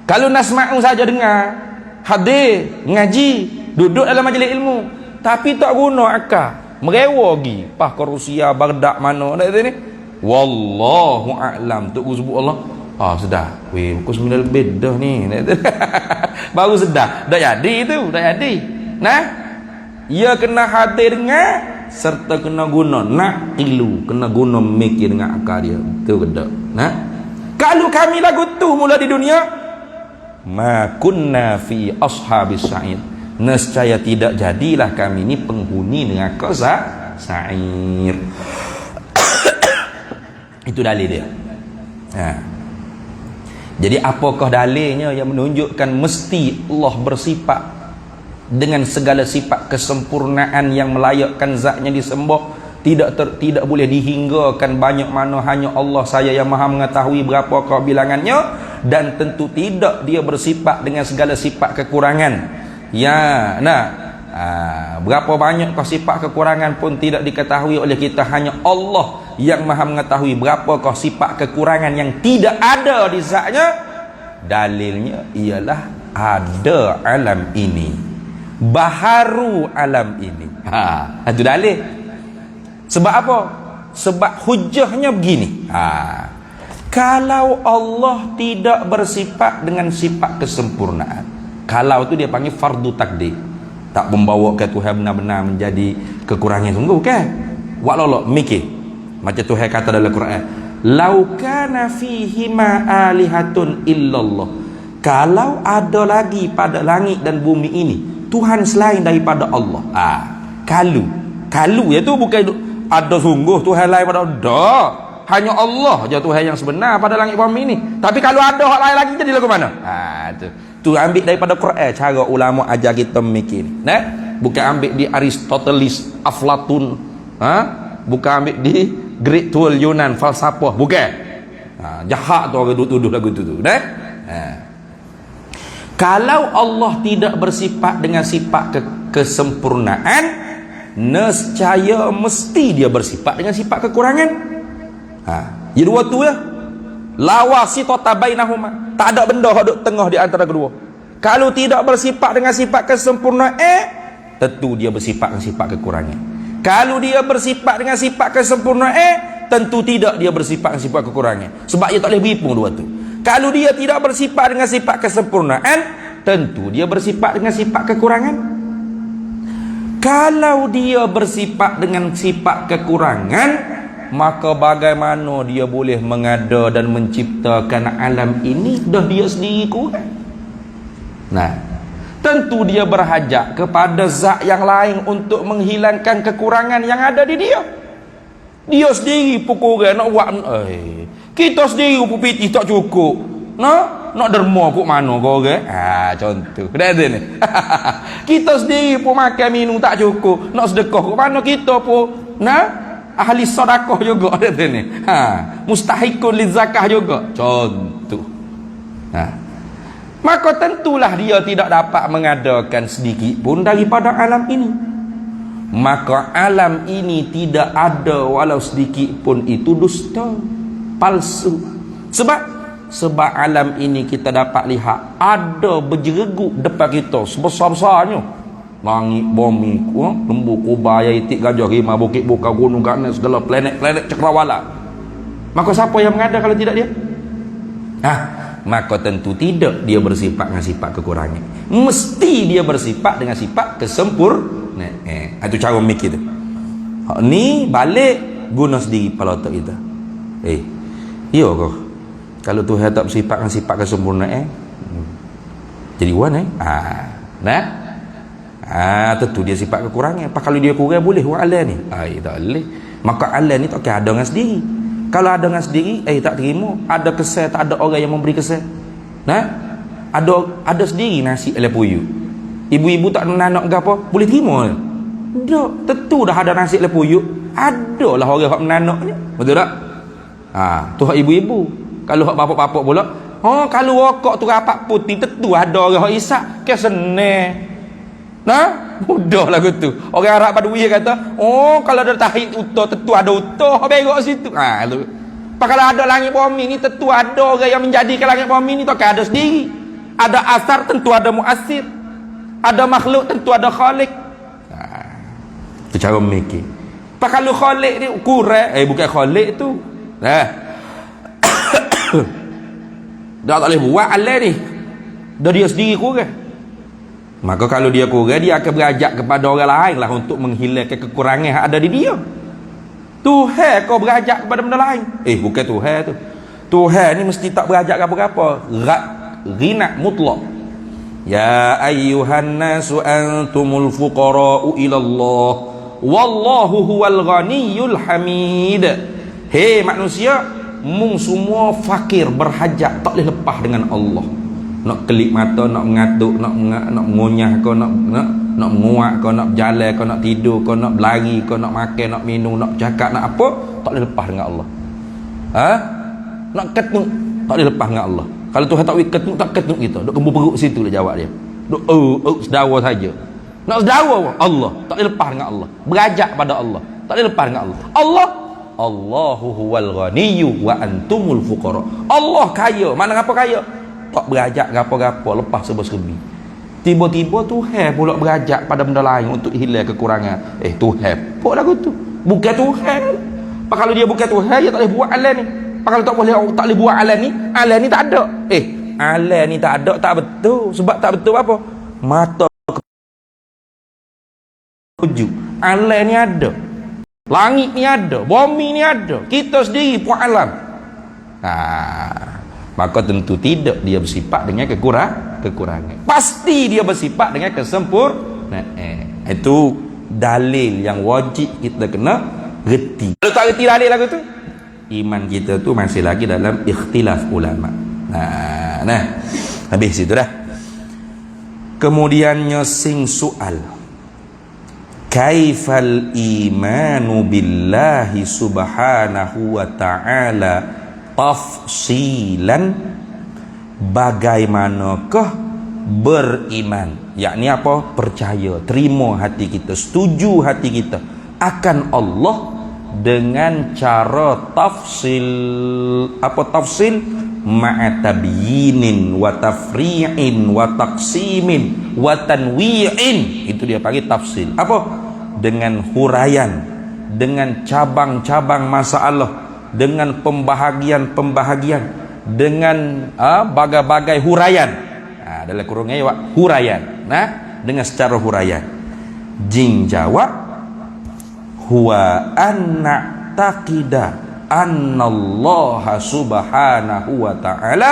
Kalau nasma'u saja dengar, hadir, ngaji, duduk dalam majlis ilmu, tapi tak guna akal, merewa lagi, ke Rusia, Baghdad mana ni. Wallahu a'lam. Tok guru sebut Allah. Sudah. Pukul 9 lebih dah ni. Baru sedar. Dah jadi tu, dah jadi. Nah, ia kena hadir dengar serta kena guna naqilu, kena guna mikir dengan akal dia. Betul ke tak? Nah, kalau kami lagu tu mula di dunia, ma kunna fi ashabis sa'id, nescaya tidak jadilah kami ni penghuni neraka sa'ir. Itu dalil dia. Jadi apakah dalilnya yang menunjukkan mesti Allah bersifat dengan segala sifat kesempurnaan yang melayakkan zatnya disembah, tidak boleh dihinggakan banyak mana, hanya Allah saya yang maha mengetahui berapakah bilangannya, dan tentu tidak dia bersifat dengan segala sifat kekurangan. Berapa banyak sifat kekurangan pun tidak diketahui oleh kita, hanya Allah yang maha mengetahui berapakah sifat kekurangan yang tidak ada di zatnya. Dalilnya ialah ada alam ini, baharu alam ini. Itu dalil. Sebab apa? Sebab hujahnya begini. Kalau Allah tidak bersifat dengan sifat kesempurnaan, kalau itu dia panggil fardu takdir, tak membawa ke Tuhan benar-benar menjadi kekurangan sungguh kan? Wak lolok mikir macam Tuhan kata dalam Quran, lau kana fihi ma alihatun illallah, kalau ada lagi pada langit dan bumi ini Tuhan selain daripada Allah. Kalau itu bukan ada sungguh Tuhan lain pada Allah. Hanya Allah je Tuhan yang sebenar pada langit bumi ini. Tapi kalau ada hak lain lagi jadi lagu mana? Tu ambil daripada Quran cara ulama ajar kita mikir. Bukan ambil di Aristoteles, Aflatun, bukan ambil di Great Tool Yunan falsafah, bukan. Jahat tu orang tuduh lagu tu. Kalau Allah tidak bersifat dengan sifat kesempurnaan, nescaya mesti dia bersifat dengan sifat kekurangan. Jadi dua tu ya. La wasitata bainahuma. Tak ada benda duduk tengah di antara kedua. Kalau tidak bersifat dengan sifat kesempurnaan, tentu dia bersifat dengan sifat kekurangan. Kalau dia bersifat dengan sifat kesempurnaan, tentu tidak dia bersifat dengan sifat kekurangan. Sebab dia tak boleh berhipung dua tu. Kalau dia tidak bersifat dengan sifat kesempurnaan, tentu dia bersifat dengan sifat kekurangan. Kalau dia bersifat dengan sifat kekurangan, maka bagaimana dia boleh mengada dan menciptakan alam ini? Dah dia sendiri kurang. Tentu dia berhajat kepada zat yang lain untuk menghilangkan kekurangan yang ada di dia. Dia sendiri pun kurang nak buat. Kita sendiri pun piti tak cukup. Nak derma kok mana kau orang? Contoh. Dah ada ni. Kita sendiri pun makan minum tak cukup. Nak sedekah kok mana kita pun ahli sedekah juga ada ni. Mustahikun li zakah juga. Contoh. Maka tentulah dia tidak dapat mengadakan sedikit pun daripada alam ini. Maka alam ini tidak ada walau sedikit pun itu dusta, palsu. Sebab alam ini kita dapat lihat ada berjereguk depan kita sebesar-besarnya. Langit, bumi, lembu, kubah, itik, gajah, rimau, bukit, buka, gunung, ganas, segala planet cakrawala. Maka siapa yang mengada kalau tidak dia? Maka tentu tidak dia bersifat dengan sifat kekurangan. Mesti dia bersifat dengan sifat kesempurnaan. Itu cara mikir tu. Ni balik guna sendiri kepala otak kita. Iya kau. Kalau Tuhan tak bersifat dengan sifat kesempurnaan, jadi wan tentu dia sifat kekurangan. Kalau dia kurang boleh buat Allah ni? Tak boleh. Maka Allah ni tak kira ada dengan sendiri. Kalau ada dengan sendiri, tak terima. Ada kesal, tak ada orang yang memberi kesal. Ada sendiri nasi oleh puyuh. Ibu-ibu tak menanak ke apa, boleh terima? Tak. Tentu dah ada nasi oleh puyuh. Adalah orang yang menanaknya. Betul tak? Tu hak ibu-ibu. Kalau hak bapak-bapak pula, kalau rokok tu rapat putih, tentu ada orang yang isap. Kesenang. Mudah lah tu. Orang Arab pada wiyah kata, kalau ada tahid utuh, tentu ada utuh berok situ. Kalau ada langit bumi ni, tentu ada orang yang menjadikan langit bumi ni, tak ada sendiri. Ada asar, tentu ada muasir. Ada makhluk, tentu ada khalik. Itu cara memikir. Kalau khalik ni kurang, bukan khalik tu. Dah tak boleh buat Allah ni. Dah dia sendiri kurang. Maka kalau dia kurang, dia akan berajak kepada orang lain lah untuk menghilangkan kekurangan yang ada di dia. Tuhan kau berajak kepada benda lain. Bukan Tuhan tu. Tuhan ni mesti tak berajak apa-apa. Ghina mutlak. Ya ayyuhan nasu antumul fuqara'u ilallah wallahu huwal ghaniyul hamid. Hei manusia, mung semua fakir, berhajat, tak boleh lepas dengan Allah. Nak kelip mata, nak mengatuk, nak mengunyah kau, nak menguak kau, nak berjalan kau, nak tidur kau, nak berlari kau, nak makan, nak minum, nak cakap, nak apa, tak boleh lepas dengan Allah. Nak ketut, tak boleh lepas dengan Allah. Kalau Tuhan tak boleh ketut, tak ketut kita. Duk kembur perut situ lah jawab dia. Duk sedawa saja. Nak sedawa Allah, tak boleh lepas dengan Allah. Berajak pada Allah, tak boleh lepas dengan Allah. Allahu huwal ghaniyyu wa antumul fuqara. Allah kaya. Mana apa kaya? Tak berajak gapo-gapo, lepas serba-serbi. Tiba-tiba Tuhan pula berajak pada benda lain untuk hilang kekurangan. Tuhan pula lagu tu. Bukan Tuhan. Kalau dia bukan Tuhan, dia tak boleh buat Allah ni. Kalau tak boleh buat alam ni tak ada. Alam ni tak ada, tak betul. Sebab tak betul apa? Mata wujud. Alam ni ada. Langit ni ada, bumi ni ada. Kita sendiri pun alam. Maka tentu tidak dia bersifat dengan kekurangan. Pasti dia bersifat dengan kesempurnaan. Itu dalil yang wajib kita kena reti. Kalau tak reti dalil lagu tu, iman kita tu masih lagi dalam ikhtilaf ulama. Habis situ dah. Kemudiannya sing soal, kaifal imanu billahi subhanahu wa ta'ala tafsilan, bagaimanakah beriman, yakni apa? Percaya, terima hati kita, setuju hati kita akan Allah dengan cara tafsil. Apa tafsil? Ma'atabyinin wa tafri'in wa taqsimin wa tanwi'in. Itu dia panggil tafsil. Apa? Dengan huraian, dengan cabang-cabang masalah, dengan pembahagian-pembahagian, dengan bagai-bagai huraian. Dalam kurungnya huraian. Dengan secara huraian. Jing jawab, huwa anna taqida annallaha subhanahu wa ta'ala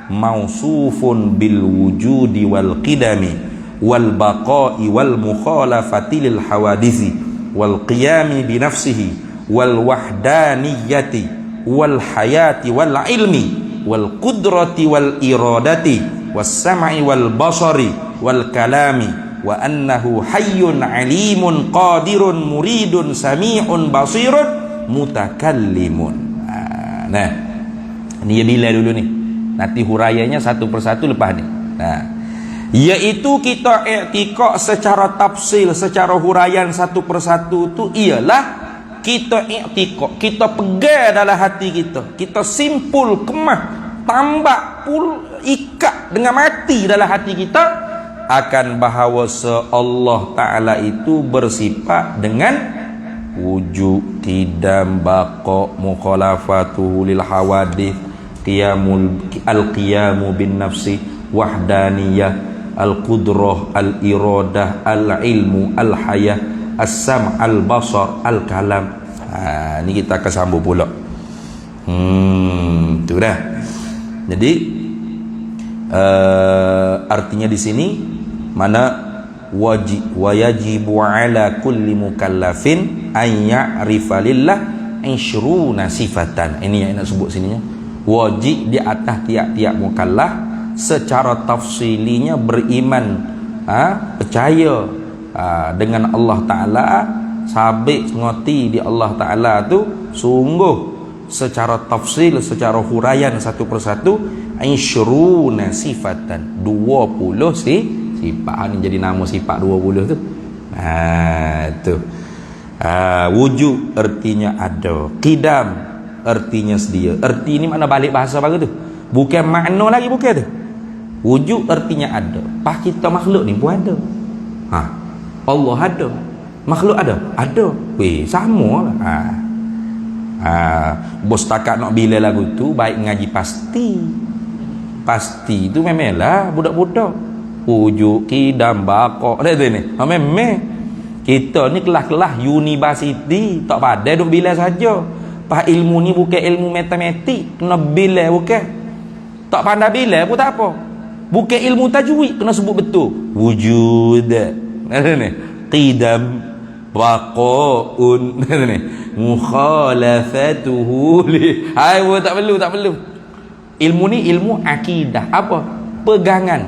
mausufun bil wujudi wal qidami wal baqa'i wal mukhalafati lil hawadisi wal qiyami bi nafsihi wal wahdaniyati wal hayati wal ilmi wal qudrati wal iradati was sam'i wal basari wal kalami wa annahu hayyun alimun qadirun muridun sami'un basirun mutakallimun. Ni dia bila dulu ni. Nanti huraiannya satu persatu lepas ni. Iaitu kita i'tiqad secara tafsil, secara huraian satu persatu tu ialah kita i'tiqad, kita pegang dalam hati kita, kita simpul kemah, tambak pul, ikat dengan mati dalam hati kita akan bahawa Allah Ta'ala itu bersifat dengan wujud, qidam, baqa, mukhalafatuhu lil hawadith, al-qiyamu bin nafsi, wahdaniyah, al-qudrah, al-iradah, al-ilmu, al-hayah, as-sam', al-basar, al-kalam. Ni kita akan sambung pula. Tu dah. Jadi artinya di sini mana wajib wa yajibu ala kulli mukallafin an ya'rifa lillah ishruna sifatan. Ini yang nak sebut sininya. Wajib di atas tiap-tiap mukallaf secara tafsilinya beriman, percaya dengan Allah Ta'ala, sabit ngoti di Allah Ta'ala tu sungguh secara tafsil, secara huraian satu persatu, ishruna sifatan, 20 sifat. Ni jadi nama sifat 20 tu. Tu. Wujud artinya ada, qidam artinya sedia. Erti ni makna balik bahasa baru tu. Bukan makna lagi, bukan tu. Wujud artinya ada. Pas kita makhluk ni pun ada. Allah ada. Makhluk ada? Ada. Sama lah. Bos takat nak bila lagu tu baik ngaji pasti. Pasti tu memanglah budak-budak. Wujud, qidam, baqa. Ada tu ni. Memang kita ni kelas-kelas universiti, tak pandai duk bila saja. Pas ilmu ni bukan ilmu matematik, kena bila bukan. Tak pandai bila pun tak apa. Bukan ilmu tajwid, kena sebut betul. Wujud. Ada ni. Qidam, baqaun. Ada ni. Mukhalafatuhu li. Tak perlu. Ilmu ni ilmu akidah. Apa? Pegangan.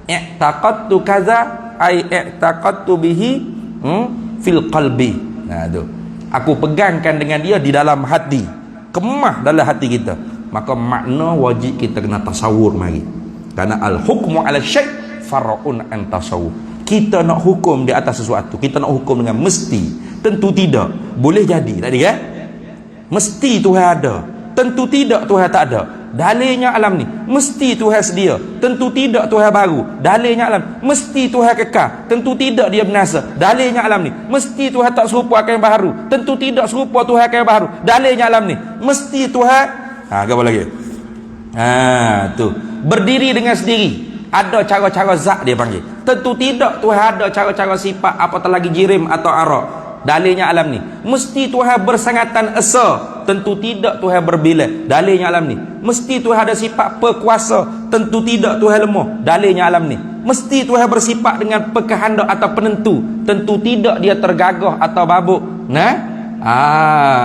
I'taqadtu kaza ai i'taqadtu bihi fil qalbi. Tu. Aku pegangkan dengan dia di dalam hati. Kemah dalam hati kita. Maka makna wajib kita kena tasawur mari. Karena al-hukmu 'ala syai' far'un an tasawur. Kita nak hukum di atas sesuatu, kita nak hukum dengan mesti. Tentu tidak. Boleh jadi tadi kan? Mesti Tuhan ada. Tentu tidak Tuhan tak ada. Dalilnya alam ni mesti Tuhan sedia. Tentu tidak Tuhan baru. Dalilnya alam mesti Tuhan kekal. Tentu tidak dia binasa. Dalilnya alam ni mesti Tuhan tak serupa akan yang baharu. Tentu tidak serupa Tuhan akan yang baharu. Dalilnya alam ni mesti Tuhan Apa lagi? Tu. Berdiri dengan sendiri. Ada cara-cara zat dia panggil. Tentu tidak Tuhan ada cara-cara sifat apatah lagi jirim atau arak. Dalilnya alam ni. Mesti Tuhan bersangatan esa. Tentu tidak Tuhan berbila. Dalilnya alam ni. Mesti Tuhan ada sifat perkuasa. Tentu tidak Tuhan lemah. Dalilnya alam ni. Mesti Tuhan bersifat dengan kehendak atau penentu. Tentu tidak dia tergagah atau babuk.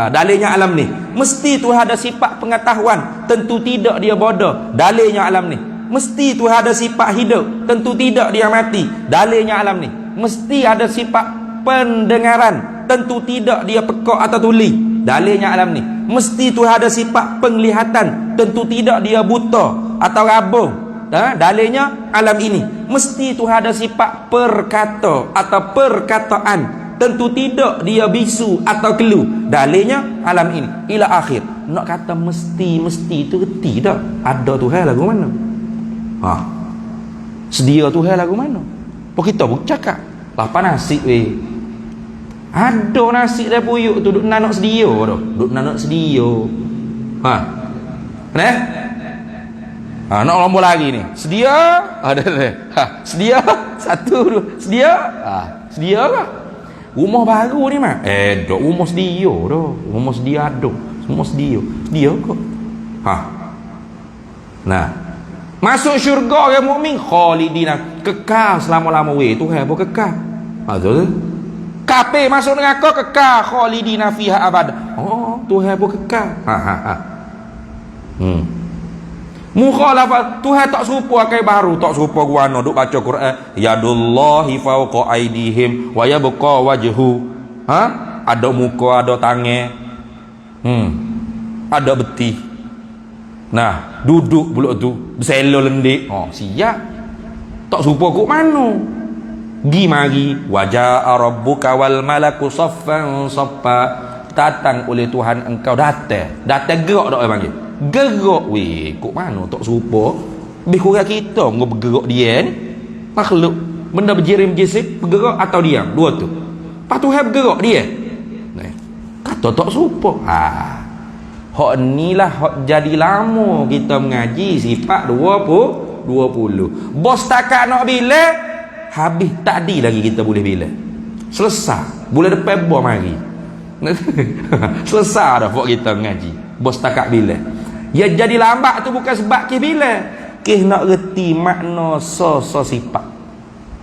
Dalilnya alam ni. Mesti Tuhan ada sifat pengetahuan. Tentu tidak dia bodoh. Dalilnya alam ni. Mesti Tuhan ada sifat hidup. Tentu tidak dia mati. Dalilnya alam ni. Mesti ada sifat pendengaran. Tentu tidak dia pekak atau tuli. Dalilnya alam ni. Mesti Tuhan ada sifat penglihatan. Tentu tidak dia buta atau rabung. Dalilnya alam ini. Mesti Tuhan ada sifat perkata atau perkataan. Tentu tidak dia bisu atau kelu. Dalilnya alam ini. Ila akhir. Nak kata mesti itu reti tak? Ada Tuhan lagu mana? Sedia Tuhan lagu mana? Kita pun cakap lapar nasi ada nasi dah puyuk tu duk nanak sedia tu. Duk nanak sedia. Nak lomba lagi ni. Sedia? Ada. Sedia? 1 2. Sedia? Sedia ke? Rumah baru ni mak. Dok rumah sedia tu. Rumah sedia ada. Semua sedia. Sedia ke? Nah. Masuk syurga orang mukmin khalidina, kekal selama-lama Tuhan pun kekal. Betul. Kafir masuk neraka kekal khalidina fiha abad. Tuhan pun kekal. Mukhalafat Tuhan tak serupa akai baru, tak serupa guano duk baca Quran yadullahi fawqa aidihim wa yabqa wajhu. Ada muka, ada tangan. Ada betih. Nah, duduk pula tu berselo lendik. Siap. Tak serupa kok mano. Gi mari wajaa rabbuka wal malaku saffan saffa. Datang oleh Tuhan engkau datang. Datang gerak dak panggil. Gerak kok mano tak serupa. Lebih kurang kita ngau bergerak dia ni. Makhluk benda berjirim jisik bergerak atau diam. Dua tu. Pak Tuhan bergerak dia. Kata tak serupa. Hak inilah hak jadi lama kita mengaji sifat 20. Bos takat nak bila habis tadi lagi kita boleh bila. Selesai. Bulan depan buah mari. Selesai dah buat kita mengaji. Bos takat bila. Ya jadi lambat tu bukan sebab ke bila. Ke nak reti makna sifat.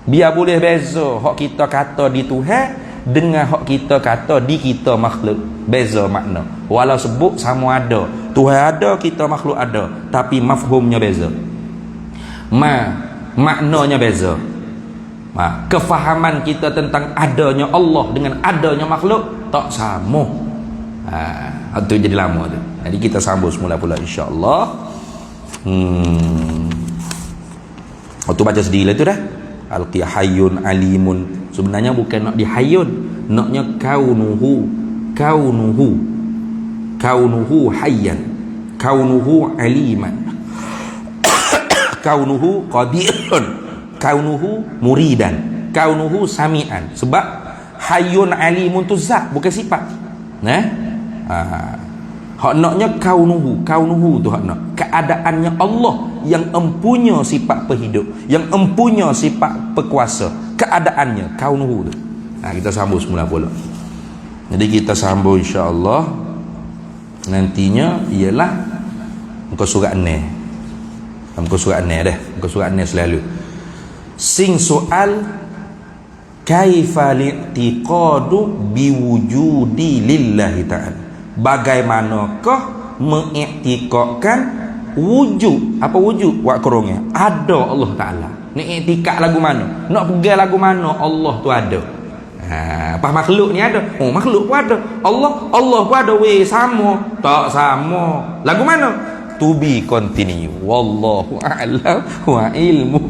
Biar boleh beza hak kita kata di Tuhan dengan hak kita kata di kita makhluk. Beza makna. Walau sebut sama ada. Tuhan ada, kita makhluk ada. Tapi mafhumnya beza. Maknanya beza. Kefahaman kita tentang adanya Allah dengan adanya makhluk tak sama. Itu jadi lama tu. Jadi kita sambung semula pula insya-Allah. Waktu baca sedih tu dah. Al-qiyah hayyun alimun. Sebenarnya bukan nak dihayyun, naknya kaunuhu hayyan, kaunuhu aliman, kaunuhu qadirun, kaunuhu muridan, kaunuhu sami'an. Sebab hayyun alimun tu zat bukan sifat. Hak naknya kaunuhu tu hak nak keadaannya Allah yang empunya sifat penghidup, yang empunya sifat berkuasa, keadaannya kaunuhu tu. Kita sambung semula pula. Jadi kita sambung insya-Allah nantinya ialah muka surat 6. Muka surat 6 dah. Muka surat 6 selalu. Sing soal kaifa li'tiqadu biwujudi lillahi ta'ala. Bagaimanakah mengiktikadkan wujud? Apa wujud? Wak kurungnya ada Allah Ta'ala. Ni iktikad lagu mana? Nak pegang lagu mana Allah tu ada? Apa makhluk ni ada? Makhluk pun ada. Allah pun ada. Sama? Tak sama. Lagu mana? To be continue. Wallahu a'lam wa ilmu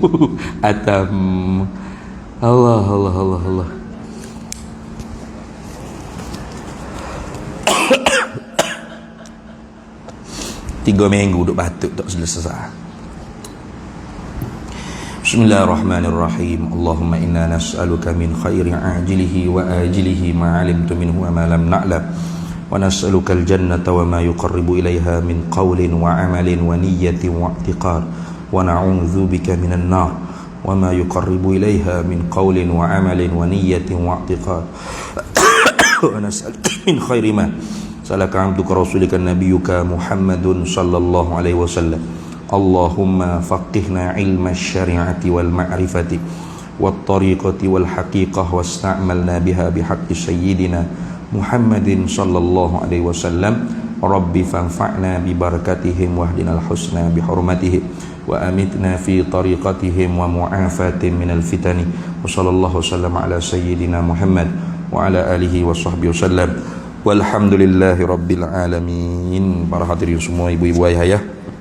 atam. Allah. 3 minggu duk batuk tak selesai. Bismillahirrahmanirrahim. Allahumma inna nas'aluka min khairi ajilihi wa ajilihi ma 'alimtu minhu wa ma lam na'lam ونسألك الجنة وما يقرب إليها من قول وعمل ونية واعتقاد ونعوذ بك من النار وما يقرب إليها من قول وعمل ونية واعتقاد ونسألك من خير ما سألك عبدك رسولك نبيك محمد صلى الله عليه وسلم اللهم فقهنا علم الشريعة والمعرفة والطريقة والحقيقة واستعملنا بها بحق سيدنا محمد صلى الله عليه وسلم رب فانفعنا ببركتهم واهدنا الحسنى بحرمتهم وأمتنا في طريقتهم ومعافاة من الفتن وصلى الله وسلم على سيدنا محمد وعلى آله وصحبه وسلم walhamdulillahi rabbil alamin. Para hadirin semua, ibu-ibu ayah